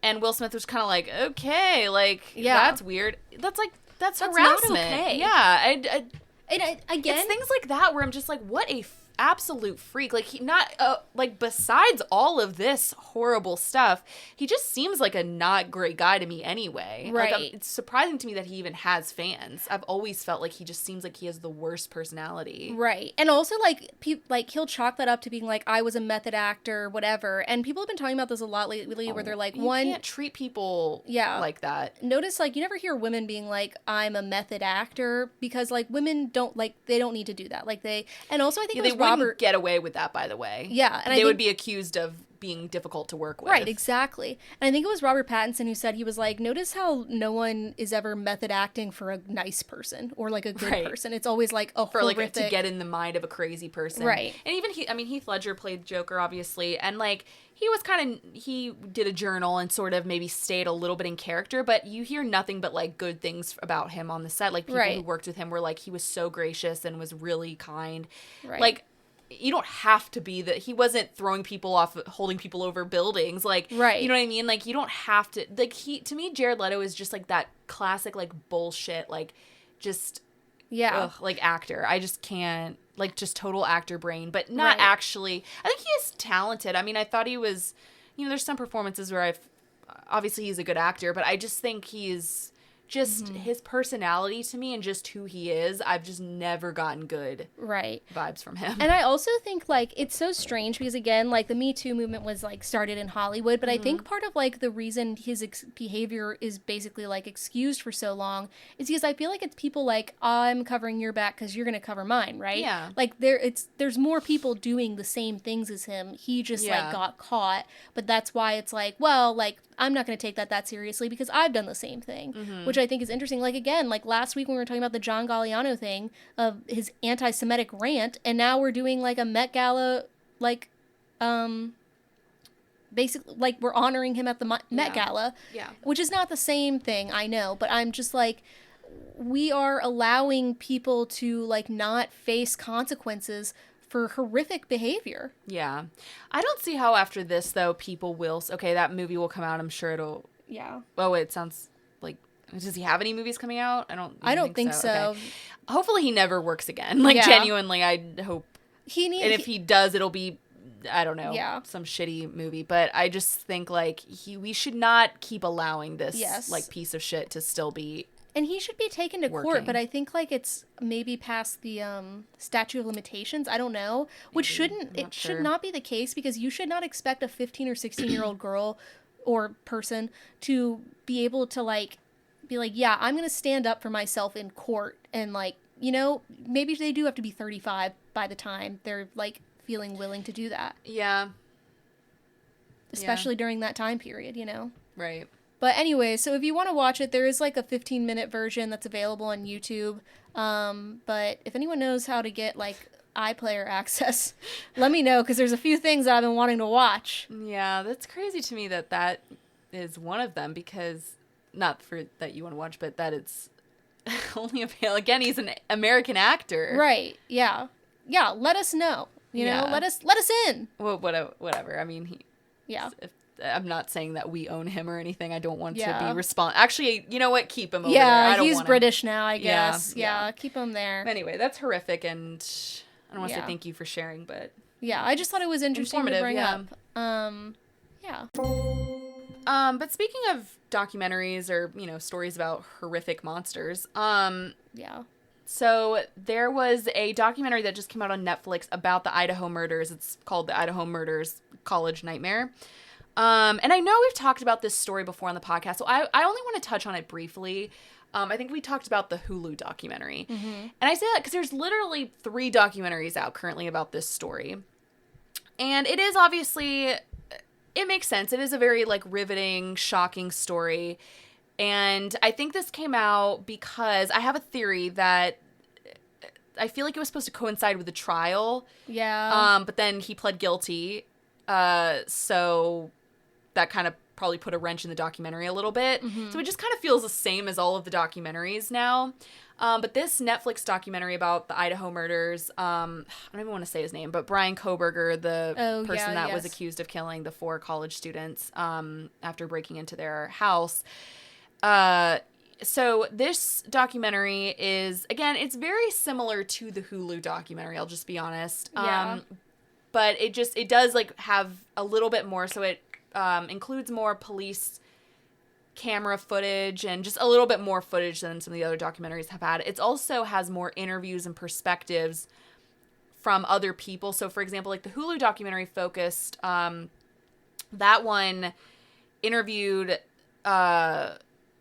and Will Smith was kind of like, okay, like, that's weird. That's harassment. Not okay. Yeah, again, it's things like that where I'm just like, what a absolute freak. Like, he not like, besides all of this horrible stuff, he just seems like a not great guy to me anyway. Right. Like, it's surprising to me that he even has fans. I've always felt like he just seems like he has the worst personality. Right. And also, like, he'll chalk that up to being like, I was a method actor, whatever. And people have been talking about this a lot lately, where they're like, you can't treat people like that. Notice, like, you never hear women being like, I'm a method actor, because, like, women don't, like, they don't need to do that. Like, and also I think it was Robert get away with that, by the way. Yeah, and they would be accused of being difficult to work with. Right, exactly. And I think it was Robert Pattinson who said, he was like, notice how no one is ever method acting for a nice person or, like, a good person. It's always like a horrific, like, to get in the mind of a crazy person. Right. And even Heath Ledger played Joker, obviously, and, like, he did a journal and sort of maybe stayed a little bit in character, but you hear nothing but, like, good things about him on the set. Like, people who worked with him were like, he was so gracious and was really kind. Right. Like, you don't have to be that. He wasn't throwing people off, holding people over buildings. Like, you know what I mean? Like, you don't have to, like, to me, Jared Leto is just, like, that classic, like, bullshit, like, just, like, actor. I just can't, like, just total actor brain, but not actually. I think he is talented. I mean, I thought he was, you know, there's some performances where obviously he's a good actor, but I just think he's just his personality to me and just who he is, I've just never gotten good vibes from him. And I also think, like, it's so strange because, again, like, the Me Too movement was, like, started in Hollywood, but I think part of, like, the reason his behavior is basically, like, excused for so long is because I feel like it's people like, I'm covering your back because you're going to cover mine, right? Yeah. Like, there's more people doing the same things as him. He just, like, got caught, but that's why it's like, well, like, I'm not going to take that seriously because I've done the same thing, which I think is interesting. Like, again, like, last week when we were talking about the John Galliano thing of his anti-Semitic rant, and now we're doing, like, a Met Gala, like, basically, like, we're honoring him at the Met Gala, which is not the same thing, I know, but I'm just, like, we are allowing people to, like, not face consequences for horrific behavior. Yeah. I don't see how after this, though, people will... Okay, that movie will come out. I'm sure it'll... Yeah. Oh, it sounds like... Does he have any movies coming out? I don't think so. Okay. Hopefully he never works again. Like, genuinely, I hope... And if he does, it'll be... I don't know, some shitty movie. But I just think, like, we should not keep allowing this, like, piece of shit to still be And he should be taken to working. court, but I think like it's maybe past the statute of limitations. I don't know. Which should not be the case, because you should not expect a 15 or 16-year-old girl or person to be able to like be like, yeah, I'm going to stand up for myself in court, and like, you know, maybe they do have to be 35 by the time they're like feeling willing to do that. Yeah. Especially during that time period, you know. Right. But anyway, so if you want to watch it, there is like a 15-minute version that's available on YouTube. But if anyone knows how to get like iPlayer access, let me know, because there's a few things that I've been wanting to watch. Yeah, that's crazy to me that is one of them, because not for that you want to watch, but that it's only available. Again, he's an American actor. Right. Yeah. Yeah. Let us know. You know, let us in. Well, whatever. I mean, yeah. I'm not saying that we own him or anything. I don't want to be Actually, you know what? Keep him over there. Yeah, he's British now, I guess. Yeah, keep him there. Anyway, that's horrific, and I don't want to say thank you for sharing, but... Yeah, I just thought it was interesting to bring up. Yeah. But speaking of documentaries or, you know, stories about horrific monsters, yeah. So there was a documentary that just came out on Netflix about the Idaho murders. It's called The Idaho Murders College Nightmare. And I know we've talked about this story before on the podcast, so I only want to touch on it briefly. I think we talked about the Hulu documentary. Mm-hmm. And I say that because there's literally 3 documentaries out currently about this story. And it is obviously, it makes sense. It is a very, like, riveting, shocking story. And I think this came out because I have a theory that I feel like it was supposed to coincide with the trial. Yeah. But then he pled guilty. So that kind of probably put a wrench in the documentary a little bit. Mm-hmm. So it just kind of feels the same as all of the documentaries now. But this Netflix documentary about the Idaho murders, I don't even want to say his name, but Brian Kohberger, the person that was accused of killing the 4 college students after breaking into their house. So this documentary is, again, it's very similar to the Hulu documentary, I'll just be honest. Yeah. But it does like have a little bit more, so it includes more police camera footage and just a little bit more footage than some of the other documentaries have had. It also has more interviews and perspectives from other people. So for example, like the Hulu documentary focused, that one interviewed,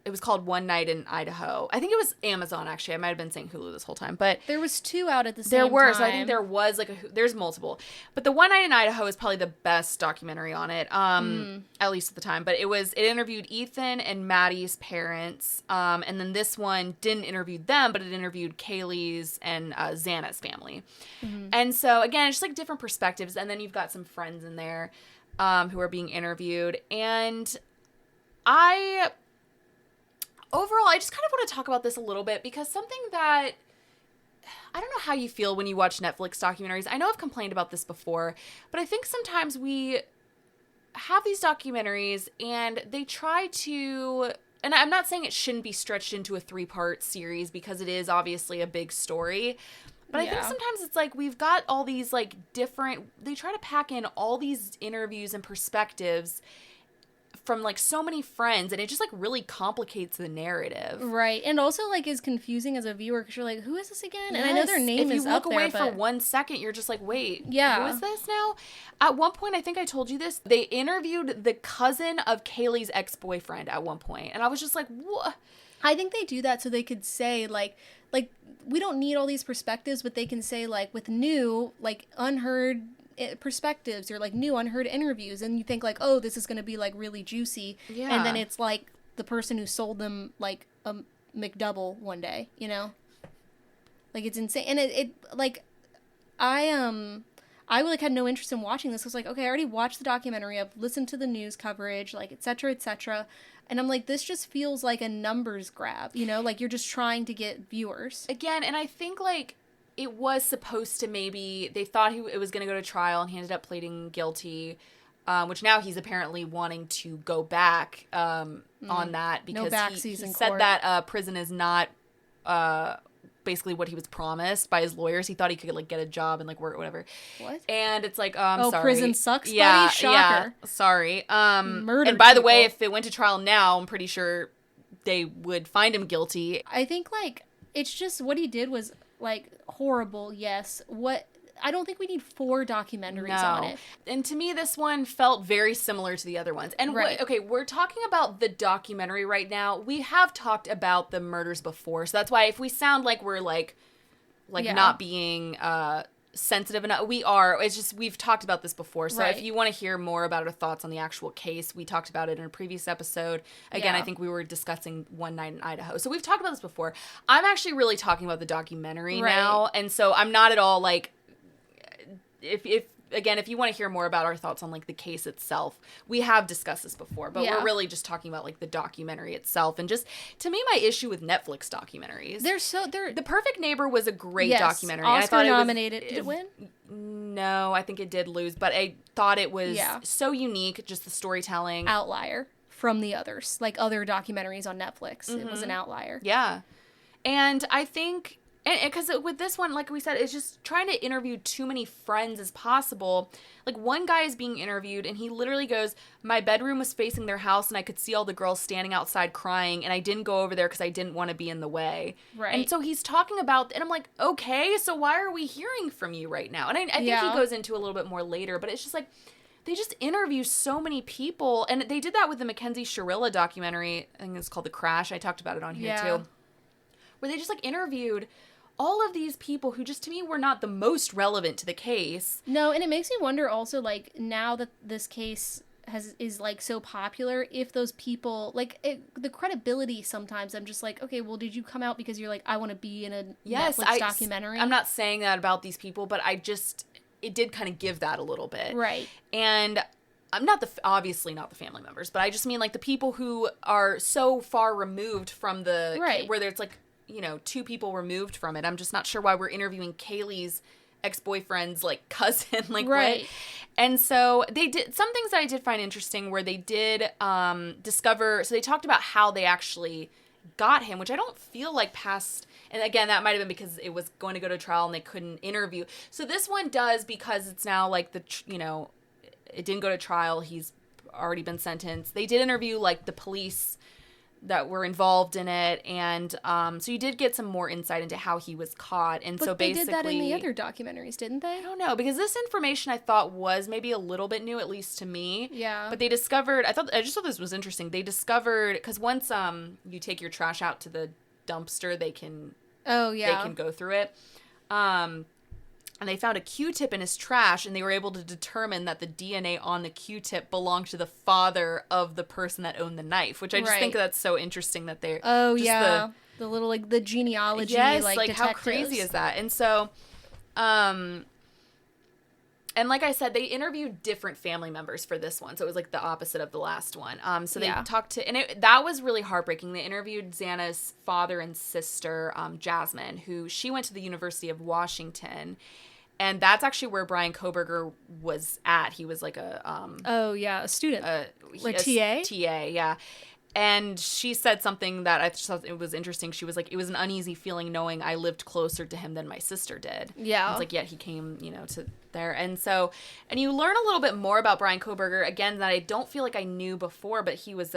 it was called One Night in Idaho. I think it was Amazon, actually. I might have been saying Hulu this whole time. But there was 2 out at the same time. There were. So I think there was there's multiple. But the One Night in Idaho is probably the best documentary on it, at least at the time. But it interviewed Ethan and Maddie's parents. And then this one didn't interview them, but it interviewed Kaylee's and Xana's family. Mm-hmm. And so, again, it's just like different perspectives. And then you've got some friends in there who are being interviewed. And overall, I just kind of want to talk about this a little bit, because something that, I don't know how you feel when you watch Netflix documentaries. I know I've complained about this before, but I think sometimes we have these documentaries and they try to, and I'm not saying it shouldn't be stretched into a 3-part series, because it is obviously a big story. But I think sometimes it's like we've got all these like different, they try to pack in all these interviews and perspectives from like so many friends, and it just like really complicates the narrative. Right. And also like is confusing as a viewer, because you're like, who is this again? Yes. And I know their name is up there. If you look away for 1 second, you're just like, wait, who is this now? At one point, I think I told you this, they interviewed the cousin of Kaylee's ex-boyfriend at one point, and I was just like, what? I think they do that so they could say like we don't need all these perspectives, but they can say like with new, like unheard perspectives or like new unheard interviews, and you think like, oh, this is going to be like really juicy. Yeah. And then it's like the person who sold them like a McDouble one day, you know? Like it's insane. And it like I like had no interest in watching this. I was like, okay, I already watched the documentary, I've listened to the news coverage, like et cetera, et cetera. And I'm like, this just feels like a numbers grab, you know? Like you're just trying to get viewers. Again, and I think like it was supposed to, maybe they thought it was going to go to trial, and he ended up pleading guilty, which now he's apparently wanting to go back on that, because he said that prison is not basically what he was promised by his lawyers. He thought he could like get a job and like work or whatever. What? And it's like, I'm sorry. Prison sucks, buddy? Shocker. Yeah, sorry. Murder and by people. the way, if it went to trial now, I'm pretty sure they would find him guilty. I think, like, it's just what he did was, like, horrible, yes. I don't think we need 4 documentaries on it. And to me, this one felt very similar to the other ones. And we're talking about the documentary right now. We have talked about the murders before. So that's why if we sound like we're like not being sensitive enough, we are. It's just we've talked about this before. So if you want to hear more about our thoughts on the actual case, we talked about it in a previous episode. Again, I think we were discussing One Night in Idaho. So we've talked about this before. I'm actually really talking about the documentary now. And so I'm not at all like, if you want to hear more about our thoughts on like the case itself, we have discussed this before, but we're really just talking about like the documentary itself. And just to me, my issue with Netflix documentaries, The Perfect Neighbor was a great documentary. Oscar nominated. Did it win? No, I think it did lose, but I thought it was so unique, just the storytelling. Outlier from the others, like other documentaries on Netflix. It was an outlier. Yeah. And I think, and because with this one, like we said, it's just trying to interview too many friends as possible. Like, one guy is being interviewed, and he literally goes, my bedroom was facing their house, and I could see all the girls standing outside crying, and I didn't go over there because I didn't want to be in the way. Right. And so he's talking about, and I'm like, okay, so why are we hearing from you right now? And I think he goes into a little bit more later, but it's just like, they just interview so many people, and they did that with the Mackenzie Shirilla documentary. I think it's called The Crash. I talked about it on here, too. Where they just, like, interviewed all of these people who just, to me, were not the most relevant to the case. No, and it makes me wonder also, like, now that this case is like so popular, if those people, like, the credibility sometimes, I'm just like, okay, well, did you come out because you're like, I want to be in a Netflix documentary? I'm not saying that about these people, but it did kind of give that a little bit. Right. And I'm obviously not the family members, but I just mean, like, the people who are so far removed from the, where there's, like, 2 people removed from it. I'm just not sure why we're interviewing Kaylee's ex-boyfriend's, like, cousin, like, what? And so they did some things that I did find interesting, where they did discover, so they talked about how they actually got him, which I don't feel like passed, and again, that might have been because it was going to go to trial and they couldn't interview. So this one does, because it's now, like, it didn't go to trial, he's already been sentenced. They did interview, like, the police that were involved in it, and so you did get some more insight into how he was caught. And so basically, they did that in the other documentaries, didn't they? I don't know, because this information I thought was maybe a little bit new, at least to me. Yeah. But they discovered, I just thought this was interesting. They discovered, because once you take your trash out to the dumpster, they can go through it. And they found a Q-tip in his trash, and they were able to determine that the DNA on the Q-tip belonged to the father of the person that owned the knife, which I just think that's so interesting that they're... Oh, yeah. The little, like, the genealogy, yes, like detectives. How crazy is that? And so, and like I said, they interviewed different family members for this one, so it was, like, the opposite of the last one. So they talked to... And that was really heartbreaking. They interviewed Xana's father and sister, Jasmine, who she went to the University of Washington. And that's actually where Bryan Kohberger was at. He was like a... a student. Like TA? TA, yeah. And she said something that I thought it was interesting. She was like, it was an uneasy feeling knowing I lived closer to him than my sister did. Yeah. It's like, yet he came, to there. And so, and you learn a little bit more about Bryan Kohberger, again, that I don't feel like I knew before, but he was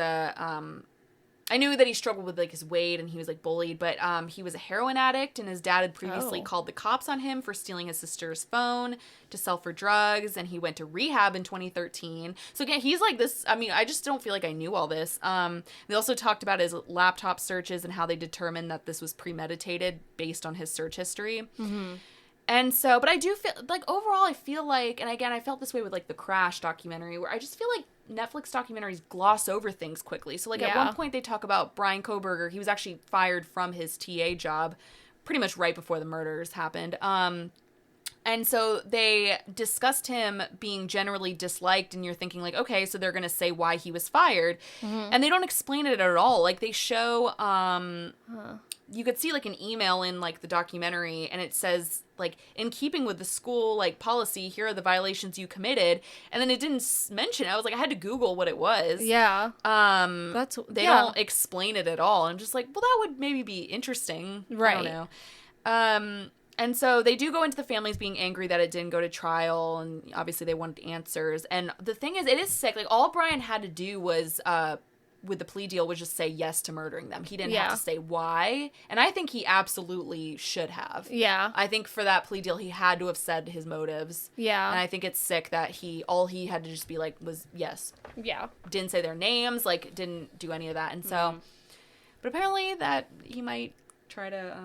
I knew that he struggled with, like, his weight and he was, like, bullied, but he was a heroin addict, and his dad had previously called the cops on him for stealing his sister's phone to sell for drugs, and he went to rehab in 2013. So, again, he's like this, I mean, I just don't feel like I knew all this. They also talked about his laptop searches and how they determined that this was premeditated based on his search history. Mm-hmm. And so, but I do feel, like, overall, I feel like, and again, I felt this way with, like, the Crash documentary, where I just feel like Netflix documentaries gloss over things quickly. So, like, at one point, they talk about Bryan Kohberger. He was actually fired from his TA job pretty much right before the murders happened. And so they discussed him being generally disliked, and you're thinking, like, okay, so they're going to say why he was fired. Mm-hmm. And they don't explain it at all. Like, they show, you could see, like, an email in, like, the documentary, and it says, like, in keeping with the school, like, policy, here are the violations you committed. And then it didn't mention it. I was like, I had to Google what it was. Yeah. They don't explain it at all. I'm just like, well, that would maybe be interesting. Right. I don't know. And so they do go into the families being angry that it didn't go to trial, and obviously they wanted answers. And the thing is, it is sick. Like, all Bryan had to do was with the plea deal was just say yes to murdering them. He didn't have to say why. And I think he absolutely should have. Yeah. I think for that plea deal, he had to have said his motives. Yeah. And I think it's sick that all he had to just be like was yes. Yeah. Didn't say their names, like didn't do any of that. And so, but apparently that he might try to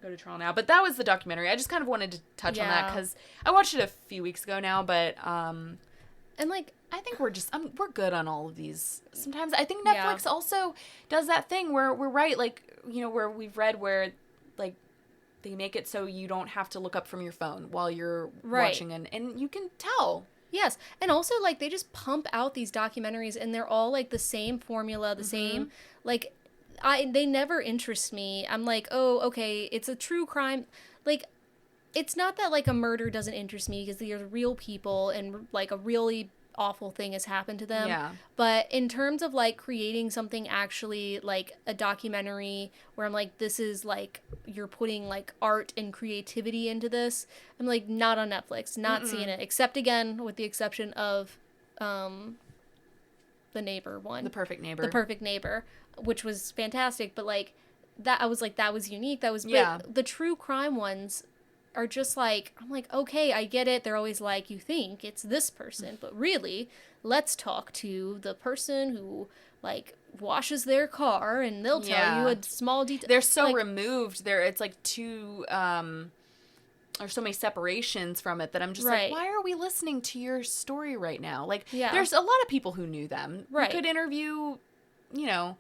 go to trial now. But that was the documentary. I just kind of wanted to touch on that because I watched it a few weeks ago now, but and like, I think we're just we're good on all of these. Sometimes I think Netflix also does that thing where we're right, like, you know, where we've read where like they make it so you don't have to look up from your phone while you're watching, and you can tell. Yes, and also like they just pump out these documentaries and they're all like the same formula, the same like they never interest me. I'm like, oh, okay, it's a true crime. Like, it's not that like a murder doesn't interest me because they're real people and like a really awful thing has happened to them. Yeah. But in terms of like creating something actually like a documentary where I'm like, this is like you're putting like art and creativity into this, I'm like, not on Netflix, not seeing it, except again with the exception of the neighbor one. The Perfect Neighbor. The Perfect Neighbor, which was fantastic, but like that I was like that was unique. That was the true crime ones are just like, I'm like, okay, I get it. They're always like, you think it's this person, but really, let's talk to the person who like washes their car and they'll tell you a small detail. They're so like, removed. It's like too there's so many separations from it that I'm just like, why are we listening to your story right now? Like, there's a lot of people who knew them. Right. Who could interview, you know.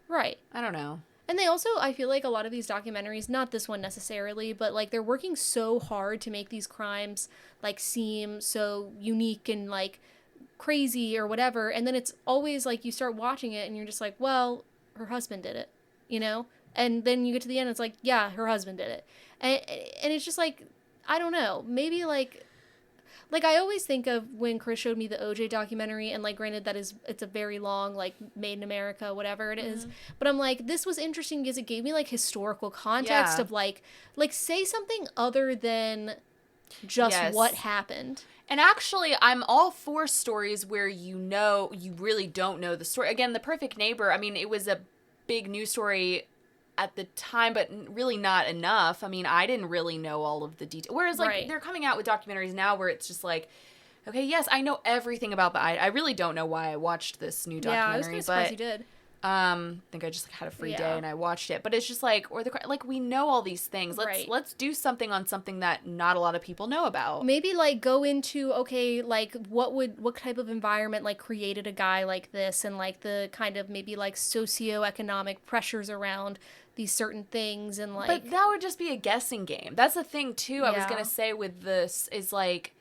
Right. I don't know. And they also, I feel like a lot of these documentaries, not this one necessarily, but like they're working so hard to make these crimes like seem so unique and like crazy or whatever. And then it's always like you start watching it and you're just like, well, her husband did it, you know? And then you get to the end, it's like, yeah, her husband did it. And it's just like, I don't know, maybe like I always think of when Chris showed me the OJ documentary, and like granted it's a very long, like Made in America, whatever it is, but I'm like, this was interesting because it gave me like historical context of like say something other than just what happened. And actually, I'm all for stories where you really don't know the story. Again, The Perfect Neighbor, I mean, it was a big news story at the time, but really not enough. I mean, I didn't really know all of the details. Whereas, like, they're coming out with documentaries now where it's just like, okay, yes, I know everything about I really don't know why I watched this new documentary. Yeah, I was kind of surprised you did. I think I just had a free day and I watched it. But it's just like, we know all these things. Let's do something on something that not a lot of people know about. Maybe like go into, okay, like what type of environment like created a guy like this, and like the kind of maybe like socioeconomic pressures around these certain things, and like. But that would just be a guessing game. That's the thing too. I was gonna say with this is like,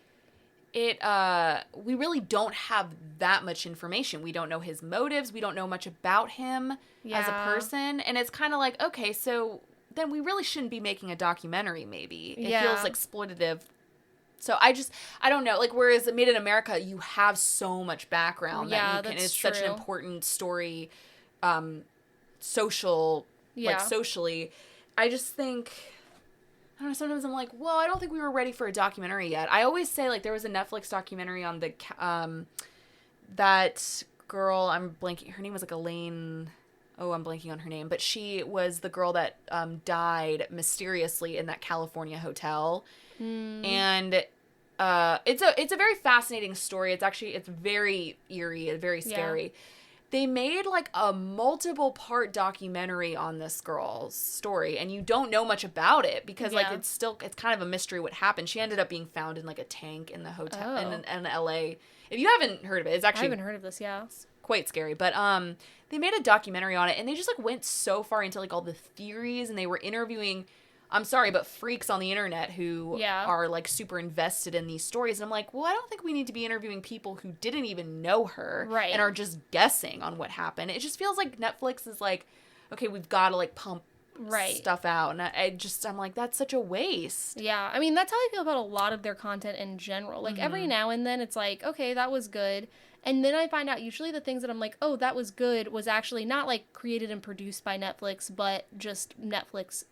we really don't have that much information. We don't know his motives. We don't know much about him as a person. And it's kind of like, okay, so then we really shouldn't be making a documentary, maybe. It feels exploitative. So I don't know. Like, whereas Made in America, you have so much background that you can, it's true. Such an important story, socially. I just think, I don't know, sometimes I'm like, well, I don't think we were ready for a documentary yet. I always say, like, there was a Netflix documentary on the, that girl, I'm blanking, her name was like Elaine, I'm blanking on her name, but she was the girl that died mysteriously in that California hotel. And it's a very fascinating story. It's very eerie and very scary. Yeah. They made like a multiple part documentary on this girl's story, and you don't know much about it because like it's kind of a mystery what happened. She ended up being found in like a tank in the hotel in LA. If you haven't heard of it, it's actually, I haven't heard of this. Yeah, it's quite scary. But they made a documentary on it, and they just like went so far into like all the theories, and they were interviewing, I'm sorry, but freaks on the internet who are like super invested in these stories. And I'm like, well, I don't think we need to be interviewing people who didn't even know her and are just guessing on what happened. It just feels like Netflix is like, okay, we've got to like pump stuff out. And I'm like, that's such a waste. Yeah. I mean, that's how I feel about a lot of their content in general. Like every now and then it's like, okay, that was good. And then I find out usually the things that I'm like, oh, that was good, was actually not like created and produced by Netflix, but just Netflix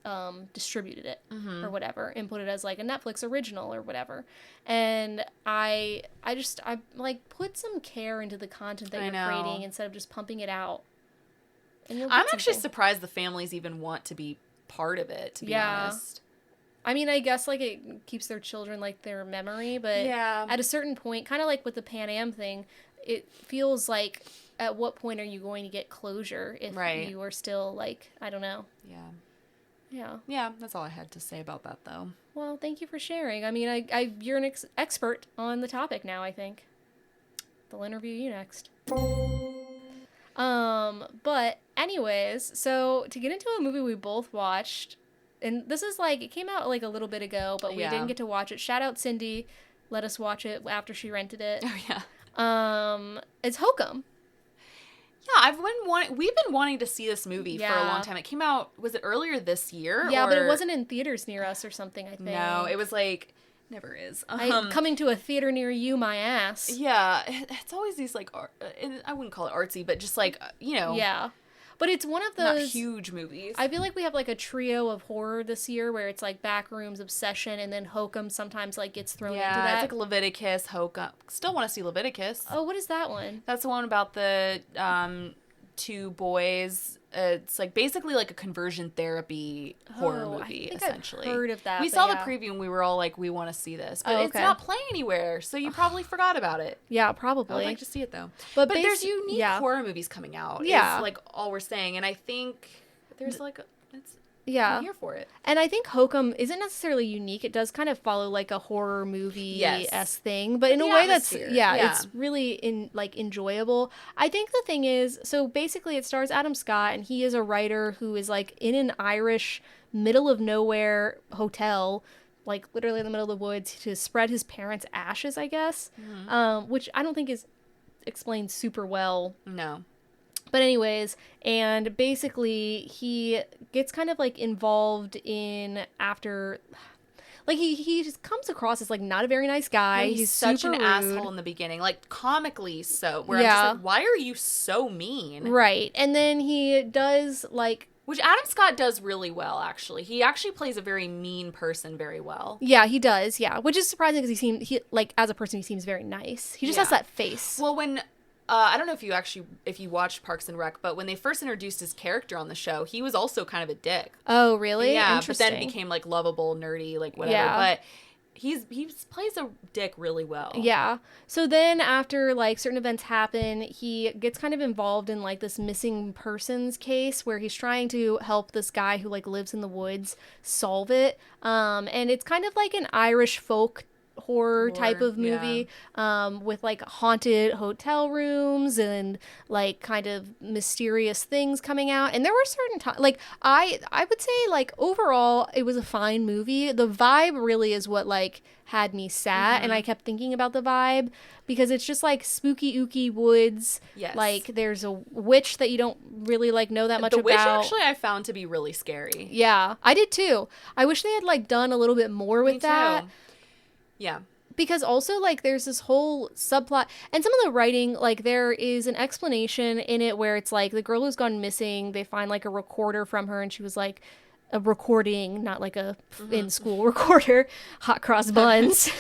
distributed it or whatever and put it as like a Netflix original or whatever. And I like put some care into the content that you're creating instead of just pumping it out. And you'll I'm get actually something. surprised the families even want to be part of it, to be honest. I mean, I guess, like, it keeps their children, like, their memory, but Yeah. at a certain point, kind of like with the Pan Am thing, it feels like, at what point are you going to get closure if you are still, like, I don't know. Yeah. Yeah. Yeah, that's all I had to say about that, though. Well, thank you for sharing. I mean, you're an expert on the topic now, I think. They'll interview you next. But anyways, so to get into a movie we both watched, and this is like, it came out like a little bit ago, but we didn't get to watch it. Shout out Cindy, let us watch it after she rented it. Oh yeah. It's Hokum. Yeah, we've been wanting to see this movie for a long time. It came out, was it earlier this year? Yeah, but it wasn't in theaters near us or something, I think. No, it was like, never is. Coming to a theater near you, my ass. Yeah, it's always these like, I wouldn't call it artsy, but just like, you know. Yeah. But it's one of those... Not huge movies. I feel like we have like a trio of horror this year where it's like Backrooms, Obsession, and then Hokum sometimes like gets thrown into that. Yeah, it's like Leviticus, Hokum. Still want to see Leviticus. Oh, what is that one? That's the one about the two boys. It's like basically like a conversion therapy horror movie, I think essentially. I've heard of that. We saw the preview and we were all like, we want to see this. But it's not playing anywhere, so you probably forgot about it. Yeah, probably. I would like to see it, though. But there's unique horror movies coming out. Yeah. Is like all we're saying. And I think there's like, I'm here for it. And I think Hokum isn't necessarily unique. It does kind of follow like a horror movie-esque thing, but in a way that's it's really enjoyable. I think the thing is, so basically it stars Adam Scott, and he is a writer who is like in an Irish middle of nowhere hotel, like literally in the middle of the woods, to spread his parents' ashes, I guess, which I don't think is explained super well. No. But anyways, and basically he gets kind of like involved in after, like he just comes across as like not a very nice guy. Yeah, he's such an asshole in the beginning, like comically so. Where I'm just like, why are you so mean? Right, and then he does like. Which Adam Scott does really well, actually. He actually plays a very mean person very well. Yeah, he does. Yeah, which is surprising because he like as a person he seems very nice. He just has that face. Well, when. I don't know if you watched Parks and Rec, but when they first introduced his character on the show, he was also kind of a dick. Oh, really? Yeah, but then became like lovable, nerdy, like whatever. Yeah. But he plays a dick really well. Yeah. So then after like certain events happen, he gets kind of involved in like this missing persons case where he's trying to help this guy who like lives in the woods solve it. And it's kind of like an Irish folk horror type of movie, with like haunted hotel rooms and like kind of mysterious things coming out. And there were certain times, like I would say like overall it was a fine movie. The vibe really is what like had me sad, and I kept thinking about the vibe because it's just like spooky ooky woods. Yes. Like there's a witch that you don't really like know that much about. The witch actually I found to be really scary. Yeah, I did too. I wish they had like done a little bit more with that. Yeah. Because also, like, there's this whole subplot, and some of the writing, like, there is an explanation in it where it's, like, the girl who's gone missing, they find, like, a recorder from her, and she was, like, a recording, not, like, a in-school recorder, hot cross buns,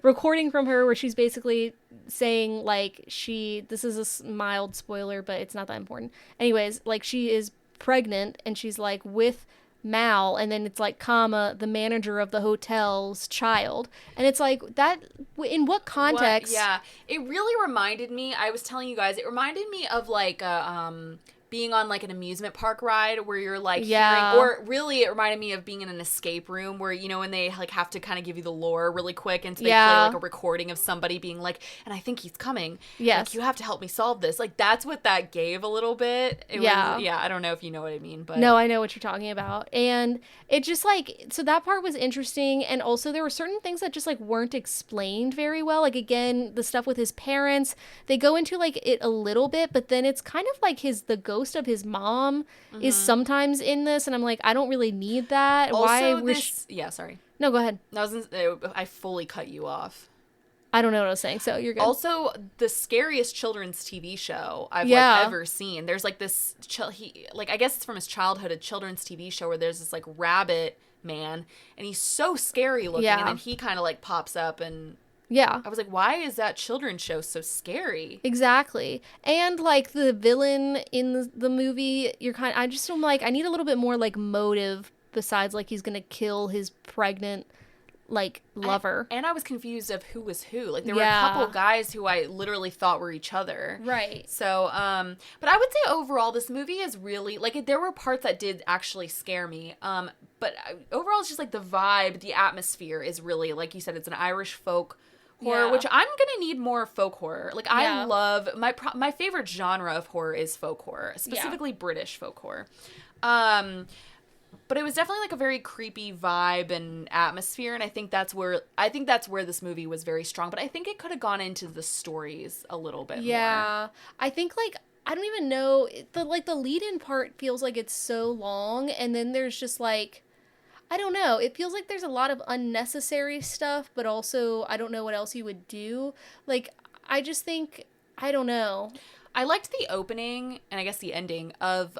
recording from her where she's basically saying, like, this is a mild spoiler, but it's not that important. Anyways, like, she is pregnant, and she's, like, with Mal, and then it's like comma the manager of the hotel's child, and it's like that in what context? It really reminded me, I was telling you guys, it reminded me of like being on like an amusement park ride where you're like hearing, or really it reminded me of being in an escape room where, you know, when they like have to kind of give you the lore really quick, and so they play like a recording of somebody being like, and I think he's coming. Yes. Like, you have to help me solve this. Like, that's what that gave a little bit. It was, I don't know if you know what I mean, but. No, I know what you're talking about. And it just like, so that part was interesting. And also there were certain things that just like weren't explained very well. Like, again, the stuff with his parents, they go into like it a little bit, but then it's kind of like the ghost of his mom is sometimes in this, and I'm like, I don't really need that. Also, sorry. No, go ahead. I fully cut you off. I don't know what I was saying, so you're good. Also, the scariest children's TV show I've like ever seen. There's like this, I guess it's from his childhood, a children's TV show where there's this like rabbit man, and he's so scary looking, and then he kind of like pops up and Yeah. I was like, why is that children's show so scary? Exactly. And like the villain in the movie, I just am like, I need a little bit more like motive besides like he's gonna kill his pregnant like lover. And I was confused of who was who. Like there were a couple guys who I literally thought were each other. Right. So, but I would say overall this movie is really like there were parts that did actually scare me. But overall it's just like the vibe, the atmosphere is really, like you said, it's an Irish folk horror, which I'm gonna need more folk horror. Like I love my favorite genre of horror is folk horror, specifically British folk horror. But it was definitely like a very creepy vibe and atmosphere, and I think that's where this movie was very strong. But I think it could have gone into the stories a little bit more. Yeah, I think like I don't even know the lead-in part feels like it's so long, and then there's just like I don't know. It feels like there's a lot of unnecessary stuff, but also I don't know what else you would do. Like I just think I don't know. I liked the opening and I guess the ending of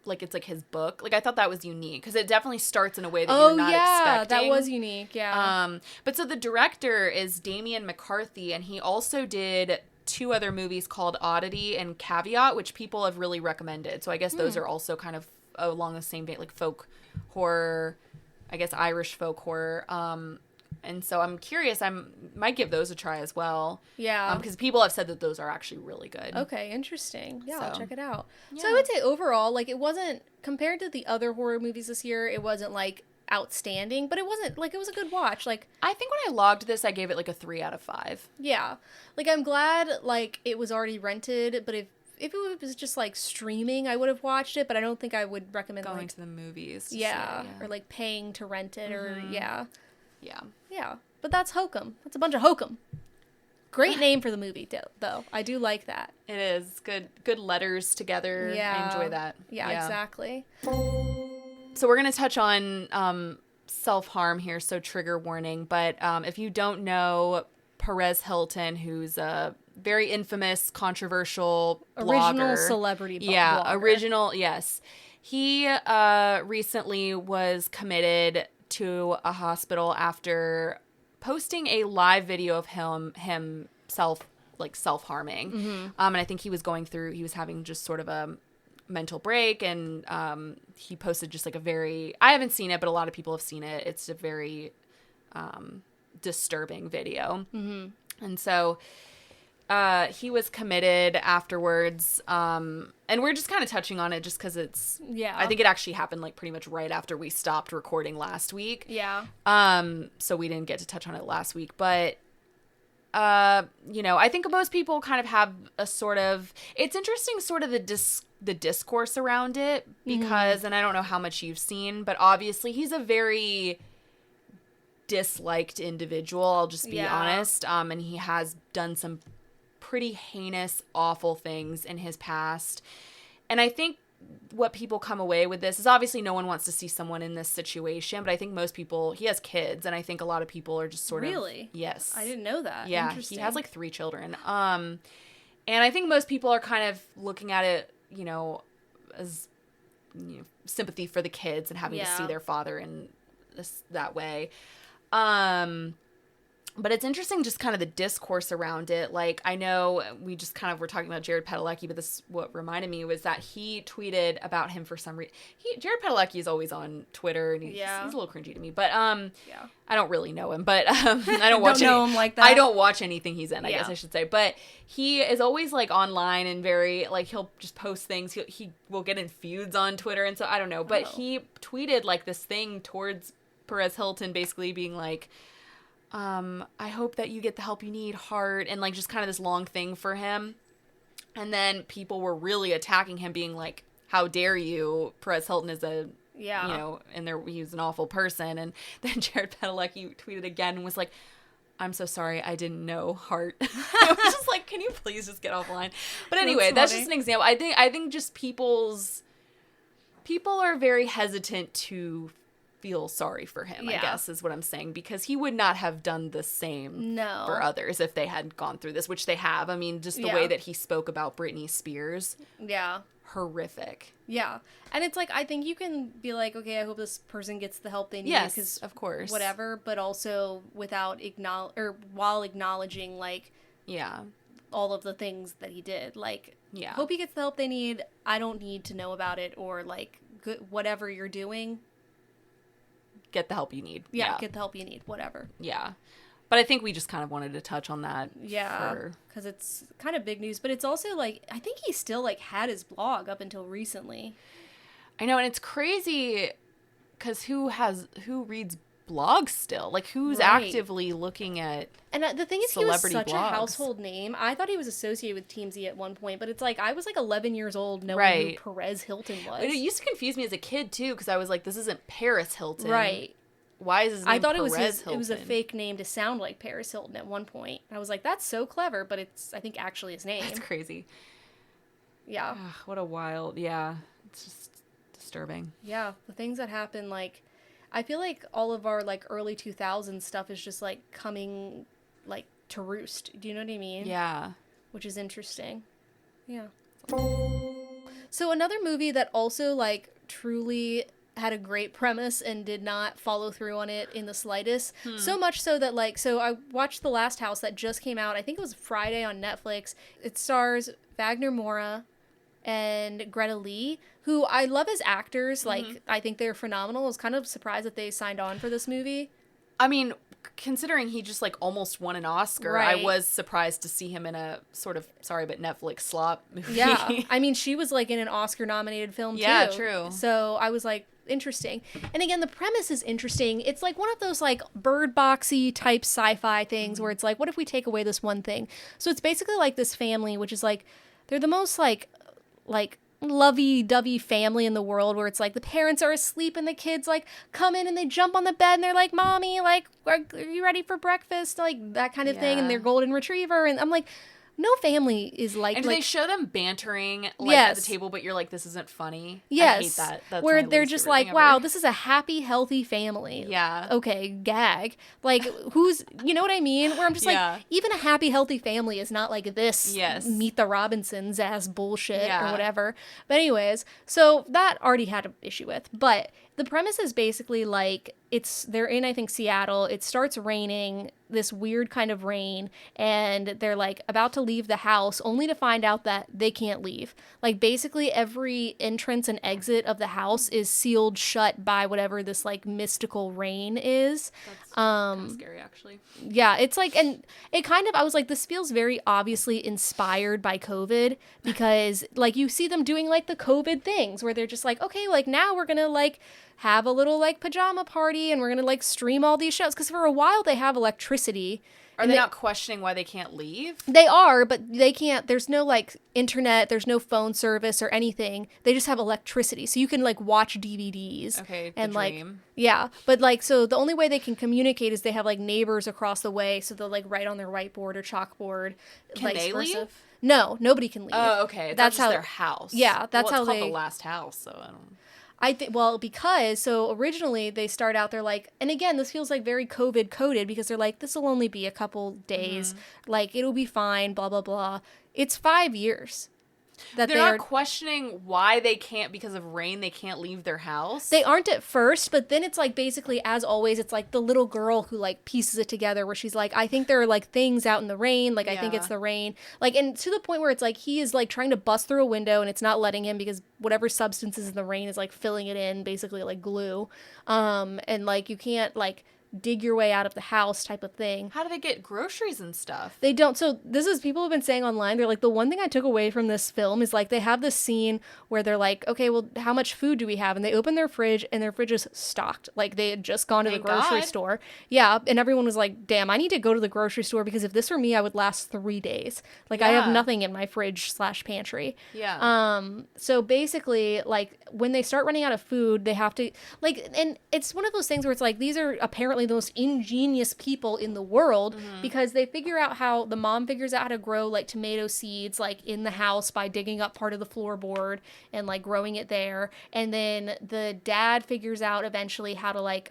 like it's like his book. Like I thought that was unique because it definitely starts in a way that you're not expecting. That was unique. Yeah. But so the director is Damien McCarthy, and he also did 2 other movies called Oddity and Caveat, which people have really recommended. So I guess those are also kind of along the same vein, like folk horror, I guess Irish folk horror. And so I'm curious. I might give those a try as well. Yeah. Because people have said that those are actually really good. Okay, interesting. Yeah, I'll check it out. Yeah. So I would say overall, like it wasn't, compared to the other horror movies this year, it wasn't like outstanding, but it wasn't like, it was a good watch. Like I think when I logged this, I gave it like a 3 out of 5. Yeah. Like I'm glad like it was already rented, but if it was just like streaming, I would have watched it, but I don't think I would recommend going like, to the movies. Or like paying to rent it or Yeah. But that's Hokum. That's a bunch of Hokum. Great name for the movie, though. I do like that. It is good letters together. Yeah, I enjoy that. Yeah, exactly. So we're gonna touch on self-harm here, so trigger warning. But if you don't know Perez Hilton, who's a very infamous, controversial original blogger. Celebrity yeah, blogger. Original, yes. He recently was committed to a hospital after posting a live video of himself like self-harming. And I think he was having just sort of a mental break, and he posted just like I haven't seen it, but a lot of people have seen it. It's a very disturbing video. And so he was committed afterwards, and we're just kind of touching on it just because I think it actually happened like pretty much right after we stopped recording last week. So we didn't get to touch on it last week, but I think most people kind of have a sort of, it's interesting sort of the discourse around it because, and I don't know how much you've seen, but obviously he's a very disliked individual, I'll just be honest, and he has done some pretty heinous, awful things in his past. And I think what people come away with this is obviously no one wants to see someone in this situation, but I think most people, he has kids, and I think a lot of people are just sort of... Really? Yes. I didn't know that. Yeah, he has like 3 children. And I think most people are kind of looking at it, as sympathy for the kids and having to see their father in that way. But it's interesting just kind of the discourse around it. Like, I know we just kind of were talking about Jared Padalecki, but what reminded me was that he tweeted about him for some reason. Jared Padalecki is always on Twitter, and he's a little cringy to me. But I don't really know him, but I don't watch know him like that. I don't watch anything he's in, I guess I should say. But he is always like online and very like he'll just post things. He will get in feuds on Twitter, and so I don't know. But he tweeted like this thing towards Perez Hilton, basically being like, I hope that you get the help you need, heart, and like just kind of this long thing for him. And then people were really attacking him, being like, how dare you? Perez Hilton is and he's an awful person. And then Jared Padalecki tweeted again and was like, I'm so sorry, I didn't know, heart. I was just like, can you please just get offline? But anyway, that's just an example. I think just people are very hesitant to feel sorry for him, I Yeah. guess is what I'm saying, because he would not have done the same for others if they hadn't gone through this, which they have. I mean, just the way that he spoke about Britney Spears. Yeah. Horrific. Yeah. And it's like, I think you can be like, okay, I hope this person gets the help they need. Yes, because of course. Whatever, but also while acknowledging, like, yeah, all of the things that he did. Like, yeah, hope he gets the help they need. I don't need to know about it, or, like, whatever you're doing. Get the help you need. Yeah, get the help you need. Whatever. Yeah. But I think we just kind of wanted to touch on that. Yeah, because it's kind of big news. But it's also, like, I think he still, like, had his blog up until recently. I know, and it's crazy because who reads blogs still? Like, who's actively looking at And the thing is, he was such blogs? a household name. I thought he was associated with TMZ at one point, but it's like, I was like 11 years old knowing who Perez Hilton was. It used to confuse me as a kid, too, because I was like, this isn't Paris Hilton. Right. Why is his name I thought Perez Hilton? It was a fake name to sound like Paris Hilton at one point. I was like, that's so clever, but it's, I think, actually his name. That's crazy. Yeah. Ugh, what a wild, it's just disturbing. Yeah, the things that happen, like, I feel like all of our, like, early 2000s stuff is just, like, coming, like, to roost. Do you know what I mean? Yeah. Which is interesting. Yeah. So another movie that also, like, truly had a great premise and did not follow through on it in the slightest. So much so that, like, so I watched The Last House that just came out. I think it was Friday on Netflix. It stars Wagner Moura and Greta Lee, who I love as actors. Like, I think they're phenomenal. I was kind of surprised that they signed on for this movie. I mean, considering he just, like, almost won an Oscar, I was surprised to see him in a sort of, sorry, but Netflix slop movie. Yeah. I mean, she was, like, in an Oscar-nominated film, too. Yeah, true. So I was like, interesting. And again, the premise is interesting. It's like one of those, like, Bird Boxy type sci-fi things where it's like, what if we take away this one thing? So it's basically like this family, which is like, they're the most like lovey-dovey family in the world, where it's like the parents are asleep and the kids like come in and they jump on the bed and they're like, mommy, like, are you ready for breakfast? Like that kind of thing. And their golden retriever. And I'm like, no family is like... And do like, they show them bantering at the table, but you're like, this isn't funny? Yes. I hate that. That's where they're just like, wow, this is a happy, healthy family. Yeah. Okay, gag. Like, who's... You know what I mean? Where I'm just like, even a happy, healthy family is not like this Meet the Robinsons ass bullshit or whatever. But anyways, so that already had an issue with. But the premise is basically like, they're in, I think, Seattle. It starts raining, this weird kind of rain, and they're like about to leave the house only to find out that they can't leave. Like, basically every entrance and exit of the house is sealed shut by whatever this like mystical rain is. That's kind of scary, actually. Yeah, it's like, and it kind of, I was like, this feels very obviously inspired by COVID, because like you see them doing like the COVID things where they're just like, okay, like now we're gonna like have a little like pajama party and we're gonna like stream all these shows, because for a while they have electricity. Are they not questioning why they can't leave? They are, but they can't. There's no like internet, there's no phone service or anything. They just have electricity, so you can like watch DVDs. Okay, and the like dream. Yeah, but like, so the only way they can communicate is they have like neighbors across the way, so they'll like write on their whiteboard or chalkboard. Can they leave? No, nobody can leave. Oh, okay. That's how how their house. Yeah, that's how it's called they. The Last House. So I don't. I think, well, because, so originally they start out, they're like, and again, this feels like very COVID coded, because they're like, this will only be a couple days, like, it'll be fine, blah, blah, blah. It's 5 years. That they're not questioning why they can't, because of rain, they can't leave their house. They aren't at first, but then it's like, basically, as always, it's like the little girl who like pieces it together, where she's like, I think there are like things out in the rain, like I think it's the rain, like, and to the point where it's like he is like trying to bust through a window and it's not letting him, because whatever substance is in the rain is like filling it in, basically like glue, and like you can't like dig your way out of the house type of thing. How do they get groceries and stuff? They don't. So this is, people have been saying online, they're like, the one thing I took away from this film is like, they have this scene where they're like, okay, well, how much food do we have? And they open their fridge and their fridge is stocked. Like they had just gone to the grocery store. Yeah. And everyone was like, damn, I need to go to the grocery store, because if this were me, I would last 3 days. Like I have nothing in my fridge / pantry. Yeah. So basically, like when they start running out of food, they have to like, and it's one of those things where it's like, these are apparently apparently the most ingenious people in the world because they figure out how, the mom figures out how to grow like tomato seeds like in the house by digging up part of the floorboard and like growing it there. And then the dad figures out eventually how to like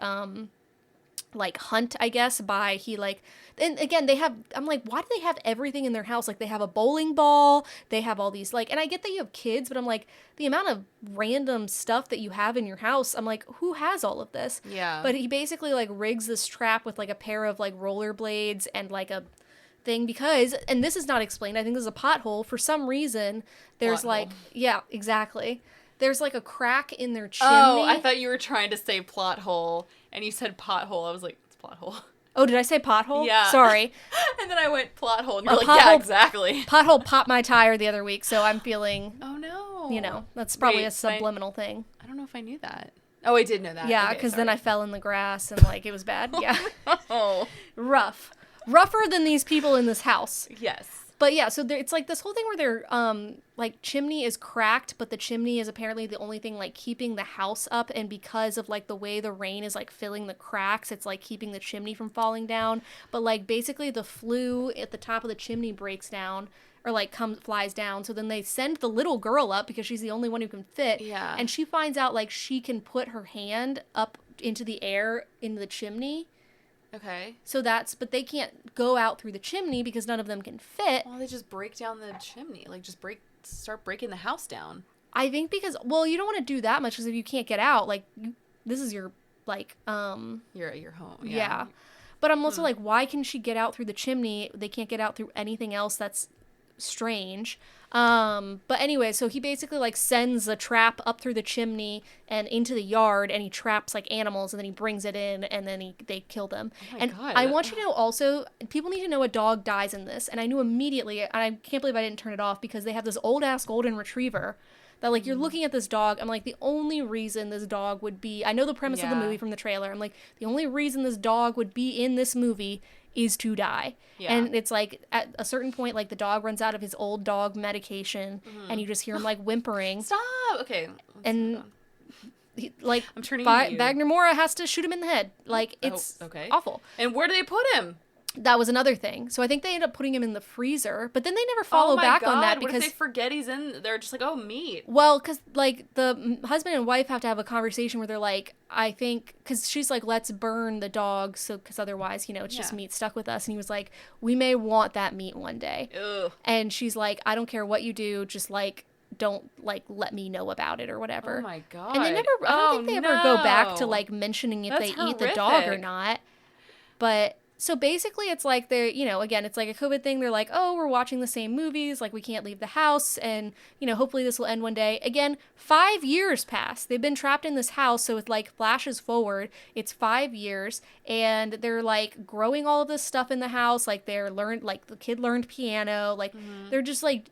hunt, I guess, by he like, and again, they have, I'm like, why do they have everything in their house? Like they have a bowling ball, they have all these like, and I get that you have kids, but I'm like, the amount of random stuff that you have in your house, I'm like, who has all of this? Yeah. But he basically like rigs this trap with like a pair of like rollerblades and like a thing because, and this is not explained, I think there's a pothole for some reason, there's Pothole. like, yeah, exactly. There's like a crack in their chimney. Oh, I thought you were trying to say plot hole, and you said pothole. I was like, it's plot hole. Oh, did I say pothole? Yeah. Sorry. And then I went plot hole, and you're A like, yeah, pothole- exactly. Pothole popped my tire the other week, so I'm feeling, Oh, no. you know, that's probably Wait, a subliminal thing. I don't know if I knew that. Oh, I did know that. Yeah, Okay, because then I sorry. fell in the grass and, like, it was bad. Yeah. Oh, Rough. Rougher than these people in this house. yes. But yeah, so it's like this whole thing where their like chimney is cracked, but the chimney is apparently the only thing like keeping the house up, and because of like the way the rain is like filling the cracks, it's like keeping the chimney from falling down. But like basically the flue at the top of the chimney breaks down or like flies down, so then they send the little girl up because she's the only one who can fit. Yeah. And she finds out like she can put her hand up into the air in the chimney. Okay. So but they can't go out through the chimney because none of them can fit. Well, they just break down the chimney. Like, just start breaking the house down. I think because, well, you don't want to do that much because if you can't get out, like, this is your, like, You're at your home. yeah. But I'm also like, why can she get out through the chimney? They can't get out through anything else. That's strange. But anyway, so he basically like sends a trap up through the chimney and into the yard, and he traps like animals, and then he brings it in, and then they kill them. Oh my and God. I want you to know also, people need to know a dog dies in this, and I knew immediately, and I can't believe I didn't turn it off because they have this old ass golden retriever that like you're looking at this dog. I'm like, the only reason this dog would be, I know the premise of the Yeah. movie from the trailer. I'm like, the only reason this dog would be in this movie is to die. Yeah. And it's like at a certain point, like the dog runs out of his old dog medication, and you just hear him like whimpering, Stop. Okay. and like I'm turning into you. Wagner Moura has to shoot him in the head. Like it's okay. awful. And where do they put him? That was another thing. So I think they ended up putting him in the freezer, but then they never Oh follow my back God. on that What because if they forget he's in? They're just like, oh, meat. well, because like the husband and wife have to have a conversation where they're like, I think, because she's like, let's burn the dog, so because otherwise, you know, it's just Yeah. meat stuck with us. And he was like, we may want that meat one day. Ugh. And she's like, I don't care what you do, just like don't like let me know about it or whatever. Oh my God. And they never, I don't think they ever go back to no. like mentioning if That's they eat the dog or horrific. not. But so basically it's like they're, you know, again, it's like a COVID thing. They're like, oh, we're watching the same movies. Like we can't leave the house. And, you know, hopefully this will end one day. Again, 5 years pass. They've been trapped in this house. So it like flashes forward. It's 5 years and they're like growing all of this stuff in the house. Like like the kid learned piano. Like they're just like,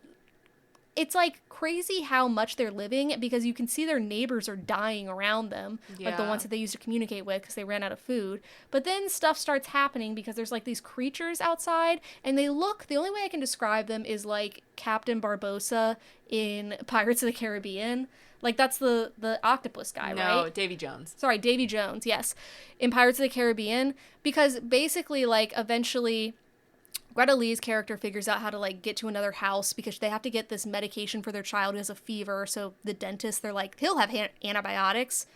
it's like crazy how much they're living because you can see their neighbors are dying around them, like the Yeah. ones that they used to communicate with because they ran out of food. But then stuff starts happening because there's like these creatures outside and the only way I can describe them is like Captain Barbossa in Pirates of the Caribbean. Like that's the octopus guy, No, right? Davy Jones. Sorry, Davy Jones, yes. In Pirates of the Caribbean, because basically like eventually Greta Lee's character figures out how to like get to another house because they have to get this medication for their child who has a fever. So the dentist, they're like, he'll have antibiotics.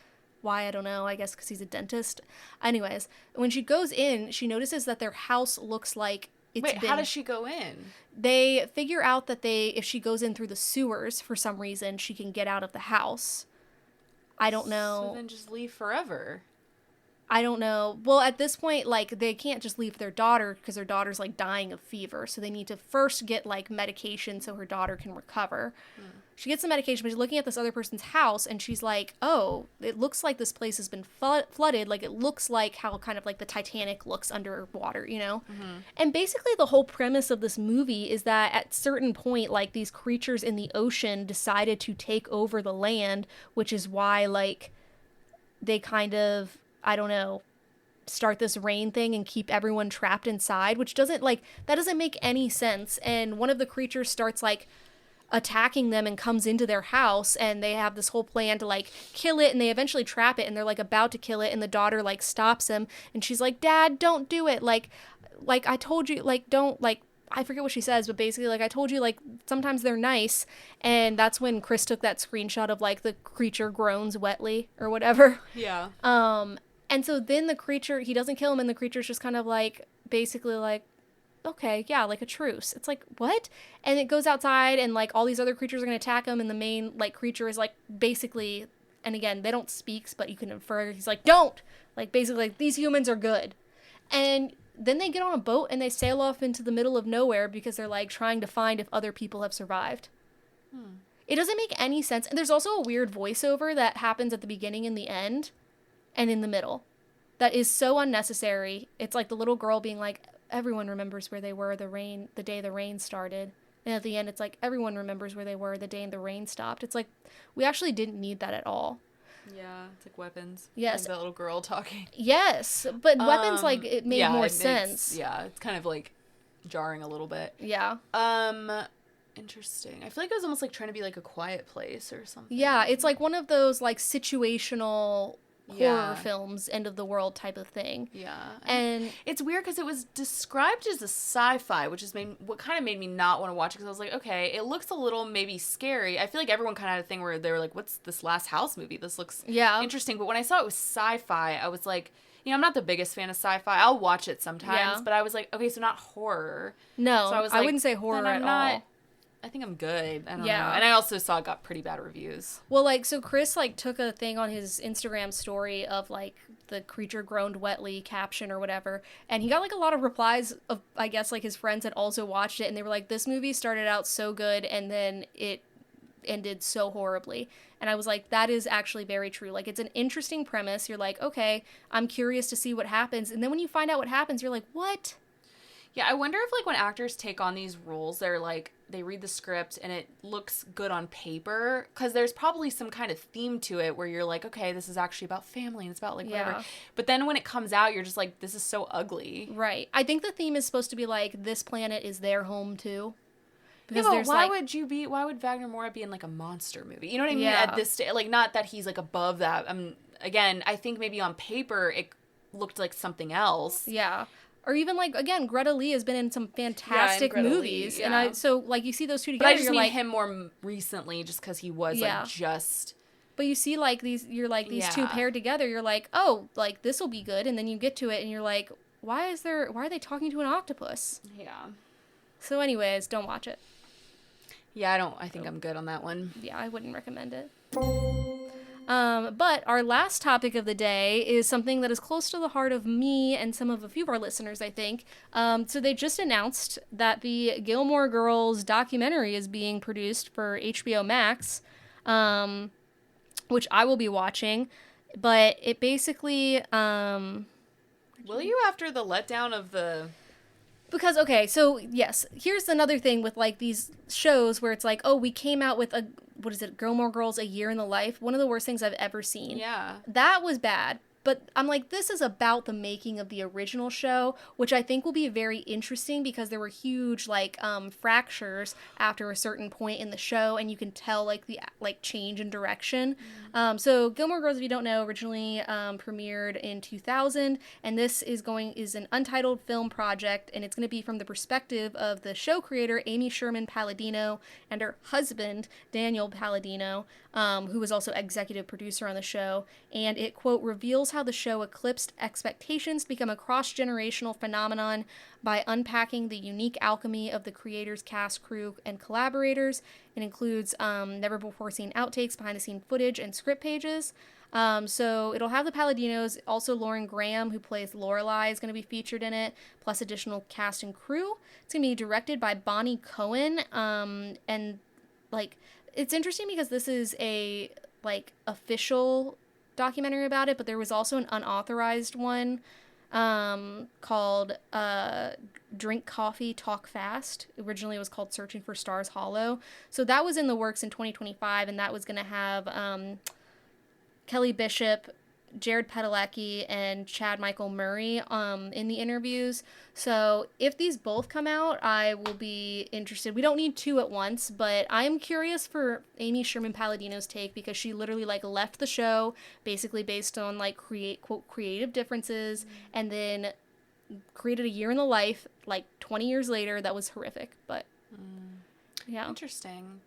Why? I don't know. I guess because he's a dentist. Anyways, when she goes in, she notices that their house looks like it's Wait, been... how does she go in? They figure out that if she goes in through the sewers for some reason, she can get out of the house. I don't know. So then just leave forever. I don't know. Well, at this point, like, they can't just leave their daughter because their daughter's, like, dying of fever. So they need to first get, like, medication so her daughter can recover. She gets the medication, but she's looking at this other person's house, and she's like, oh, it looks like this place has been flooded. Like, it looks like how kind of, like, the Titanic looks underwater, you know? And basically the whole premise of this movie is that at certain point, like, these creatures in the ocean decided to take over the land, which is why, like, they kind of... I don't know, start this rain thing and keep everyone trapped inside, which doesn't, like, that doesn't make any sense. And one of the creatures starts, like, attacking them and comes into their house, and they have this whole plan to like kill it, and they eventually trap it, and they're like about to kill it, and the daughter like stops him, and she's like, Dad, don't do it, like I told you, like don't, like I forget what she says, but basically like I told you, like sometimes they're nice. And that's when Chris took that screenshot of like the creature groans wetly or whatever. Yeah. And so then the creature, he doesn't kill him, and the creature's just kind of like basically like, okay, yeah, like a truce. It's like, what? And it goes outside, and like all these other creatures are gonna attack him, and the main like creature is like basically, and again, they don't speak, but you can infer, he's like, don't, like basically like, these humans are good. And then they get on a boat and they sail off into the middle of nowhere because they're like trying to find if other people have survived. It doesn't make any sense. And there's also a weird voiceover that happens at the beginning and the end and in the middle that is so unnecessary. It's like the little girl being like, everyone remembers where they were the day the rain started. And at the end, it's like, everyone remembers where they were the day the rain stopped. It's like, we actually didn't need that at all. Yeah, it's like Weapons. Yes. Like that little girl talking. Yes, but Weapons, like, it made more sense. Yeah, it's kind of like jarring a little bit. Yeah. Interesting. I feel like it was almost like trying to be like A Quiet Place or something. Yeah, it's like one of those like situational horror films, end of the world type of thing. Yeah. And it's weird because it was described as a sci-fi, which is what kind of made me not want to watch it, because I was like, okay, it looks a little maybe scary. I feel like everyone kind of had a thing where they were like, what's this Last House movie? This looks interesting. But when I saw it was sci-fi, I was like, you know, I'm not the biggest fan of sci-fi. I'll watch it sometimes, but I was like, okay, so not horror. No, so I was like, I wouldn't say horror at all. I think I'm good. I don't know. And I also saw it got pretty bad reviews. Well, like, so Chris, like, took a thing on his Instagram story of, like, the creature groaned wetly caption or whatever. And he got, like, a lot of replies of, I guess, like, his friends had also watched it. And they were like, this movie started out so good, and then it ended so horribly. And I was like, that is actually very true. Like, it's an interesting premise. You're like, okay, I'm curious to see what happens. And then when you find out what happens, you're like, what? Yeah, I wonder if, like, when actors take on these roles, they're like, they read the script and it looks good on paper, because there's probably some kind of theme to it where you're like, okay, this is actually about family and it's about, like, whatever. But then when it comes out, you're just like, this is so ugly. Right. I think the theme is supposed to be like, this planet is their home too. Because why would Wagner Moura be in, like, a monster movie? You know what I mean? At this stage, like, not that he's, like, above that. Again, I think maybe on paper it looked like something else. Yeah. Or even, like, again, Greta Lee has been in some fantastic movies. And so, like, you see those two together, but I just mean him more recently just because he was, like, just... But you see, like, these two paired together, you're like, oh, like, this will be good. And then you get to it and you're like, why are they talking to an octopus? Yeah. So anyways, don't watch it. Yeah, I think I'm good on that one. Yeah, I wouldn't recommend it. But our last topic of the day is something that is close to the heart of me and a few of our listeners, I think. So they just announced that the Gilmore Girls documentary is being produced for HBO Max, which I will be watching. But it basically... Will you, after the letdown of the... Because, okay, so, yes, here's another thing with, like, these shows where it's like, oh, we came out with Gilmore Girls, A Year in the Life. One of the worst things I've ever seen. Yeah. That was bad. But I'm like, this is about the making of the original show, which I think will be very interesting because there were huge, like, fractures after a certain point in the show, and you can tell, like, the, like, change in direction. So Gilmore Girls, if you don't know, originally premiered in 2000, and this is an untitled film project, and it's going to be from the perspective of the show creator, Amy Sherman Palladino, and her husband, Daniel Palladino, who was also executive producer on the show, and it, quote, reveals how the show eclipsed expectations to become a cross-generational phenomenon by unpacking the unique alchemy of the creators, cast, crew, and collaborators. It includes never-before-seen outtakes, behind-the-scenes footage, and script pages. So it'll have the Palladinos. Also, Lauren Graham, who plays Lorelai, is going to be featured in it, plus additional cast and crew. It's going to be directed by Bonnie Cohen, and, like, it's interesting because this is a, like, official documentary about it, but there was also an unauthorized one called Drink Coffee, Talk Fast. Originally it was called Searching for Stars Hollow. So that was in the works in 2025, and that was going to have Kelly Bishop, Jared Padalecki and Chad Michael Murray in the interviews. So if these both come out, I will be interested. We don't need two at once, but I'm curious for Amy Sherman Palladino's take, because she literally like left the show basically based on like quote creative differences, and then created a year in the life like 20 years later that was horrific. But yeah, interesting.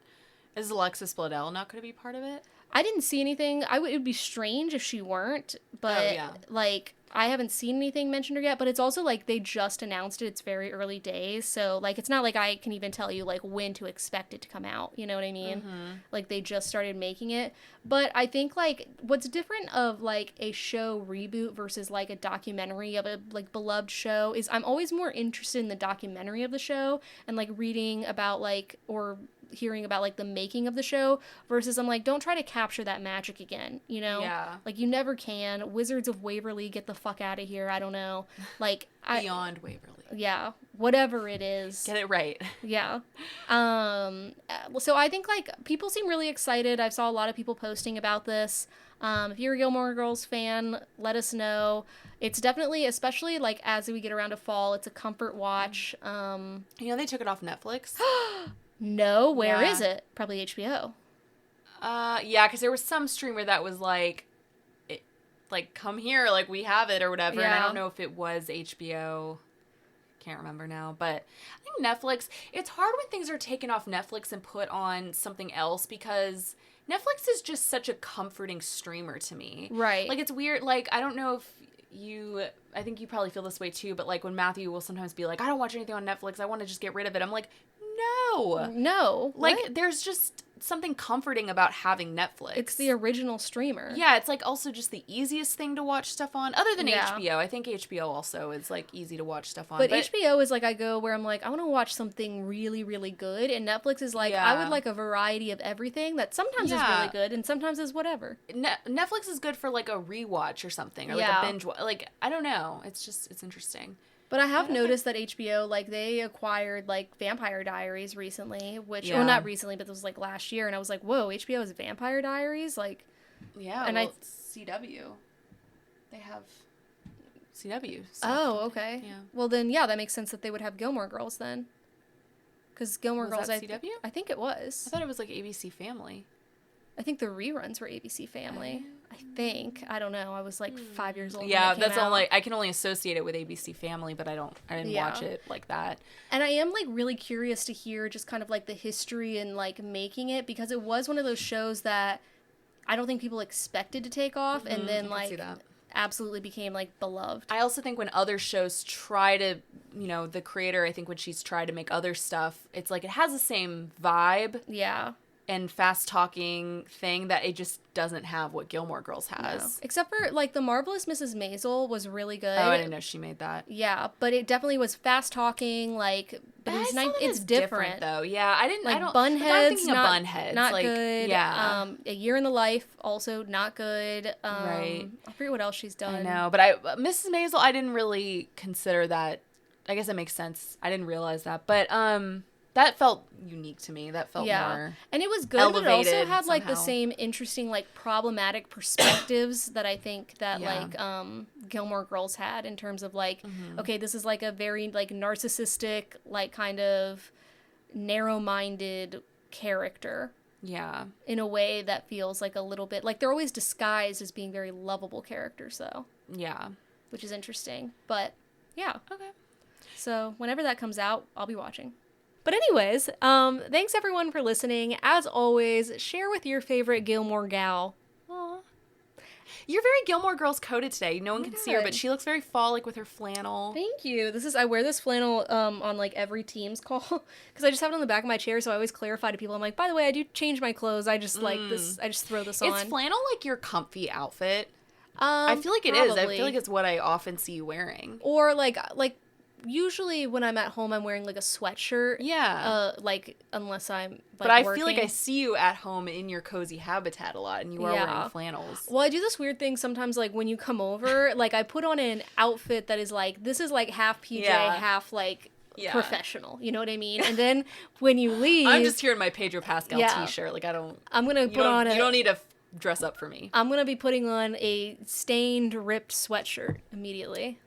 Is Alexis Bledel not going to be part of it? I didn't see anything. It would be strange if she weren't, but like I haven't seen anything mentioned her yet. But it's also like they just announced it. It's very early days, so like it's not like I can even tell you like when to expect it to come out. You know what I mean? Like they just started making it. But I think like what's different of like a show reboot versus like a documentary of a like beloved show is I'm always more interested in the documentary of the show and like reading about like or hearing about like the making of the show, versus I'm like, don't try to capture that magic again, you know? Yeah. Like you never can. Wizards of Waverly, get the fuck out of here. I don't know. Like Beyond Waverly. Yeah. Whatever it is. Get it right. Yeah. So I think like people seem really excited. I saw a lot of people posting about this. If you're a Gilmore Girls fan, let us know. It's definitely, especially like as we get around to fall, it's a comfort watch. They took it off Netflix. No, where is it? Probably HBO. Yeah, because there was some streamer that was like, come here, like we have it or whatever. And I don't know if it was HBO. Can't remember now, but I think Netflix. It's hard when things are taken off Netflix and put on something else, because Netflix is just such a comforting streamer to me. Right. Like it's weird. Like I don't know if I think you probably feel this way too, but like when Matthew will sometimes be like, I don't watch anything on Netflix, I want to just get rid of it. I'm like, no. Like, what? There's just something comforting about having Netflix. It's the original streamer. Yeah, it's like also just the easiest thing to watch stuff on, other than HBO. I think HBO also is like easy to watch stuff on. But HBO is like I go where I'm like, I want to watch something really, really good, and Netflix is like, I would like a variety of everything that sometimes is really good and sometimes is whatever. Netflix is good for like a rewatch or something, or like a binge watch. Like, I don't know. It's interesting. But I have noticed that HBO, like, they acquired, like, Vampire Diaries recently, which, well, not recently, but this was, like, last year, and I was like, whoa, HBO is Vampire Diaries? Like, yeah, and CW. They have CW stuff. Oh, okay. Yeah. Well, then, yeah, that makes sense that they would have Gilmore Girls, then. Because Gilmore Girls, that CW? I think it was. I thought it was, like, ABC Family. I think the reruns were ABC Family. I think. I don't know. I was like 5 years old. Yeah, that's all. I can only associate it with ABC Family, but I didn't watch it like that. And I am like really curious to hear just kind of like the history and like making it, because it was one of those shows that I don't think people expected to take off, and then like absolutely became like beloved. I also think when other shows try to, the creator, I think when she's tried to make other stuff, it's like it has the same vibe. Yeah. And fast-talking thing that it just doesn't have what Gilmore Girls has. No. Except for, like, The Marvelous Mrs. Maisel was really good. Oh, I didn't know she made that. Yeah, but it definitely was fast-talking, like, but it was nice. It's different. though. Yeah, I didn't, like, I don't... Bunheads, I'm thinking of Bunheads. Not like, good. Yeah. A Year in the Life, also not good. Right. I forget what else she's done. I know, but Mrs. Maisel, I didn't really consider that. I guess that makes sense. I didn't realize that. But, that felt unique to me. That felt more and it was good, but it also had like the same interesting, like problematic perspectives that I think that like Gilmore Girls had, in terms of like, okay, this is like a very like narcissistic, like kind of narrow-minded character. Yeah. In a way that feels like a little bit like they're always disguised as being very lovable characters, though. Yeah. Which is interesting. But yeah. Okay. So whenever that comes out, I'll be watching. But anyways, thanks everyone for listening. As always, share with your favorite Gilmore gal. Aww. You're very Gilmore Girls coded today. No one can see her, but she looks very fall-like with her flannel. Thank you. I wear this flannel on like every Teams call, because I just have it on the back of my chair, so I always clarify to people. I'm like, by the way, I do change my clothes. I just like this. I just throw this on. Is flannel like your comfy outfit? I feel like it is. I feel like it's what I often see you wearing. Or like usually when I'm at home, I'm wearing like a sweatshirt. Yeah. Like unless I'm like but I feel like I see you at home in your cozy habitat a lot, and you are wearing flannels. Well, I do this weird thing sometimes, like when you come over, like I put on an outfit that is like, this is like half PJ, half like professional. You know what I mean? And then when you leave, I'm just here in my Pedro Pascal t-shirt. Like I'm gonna put on You don't need to dress up for me. I'm going to be putting on a stained, ripped sweatshirt immediately.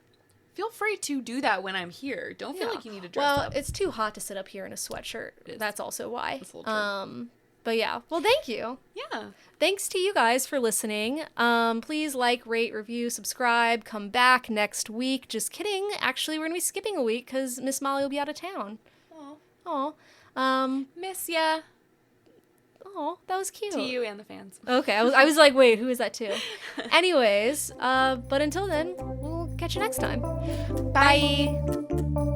Feel free to do that when I'm here. Don't feel like you need to dress up. Well, it's too hot to sit up here in a sweatshirt. That's also why. That's a little true. But yeah. Well, thank you. Yeah. Thanks to you guys for listening. Please like, rate, review, subscribe. Come back next week. Just kidding. Actually, we're going to be skipping a week because Miss Molly will be out of town. Aw. Miss ya. Oh, that was cute. To you and the fans. Okay, I was like, wait, who is that to? Anyways, but until then, we'll catch you next time. Bye.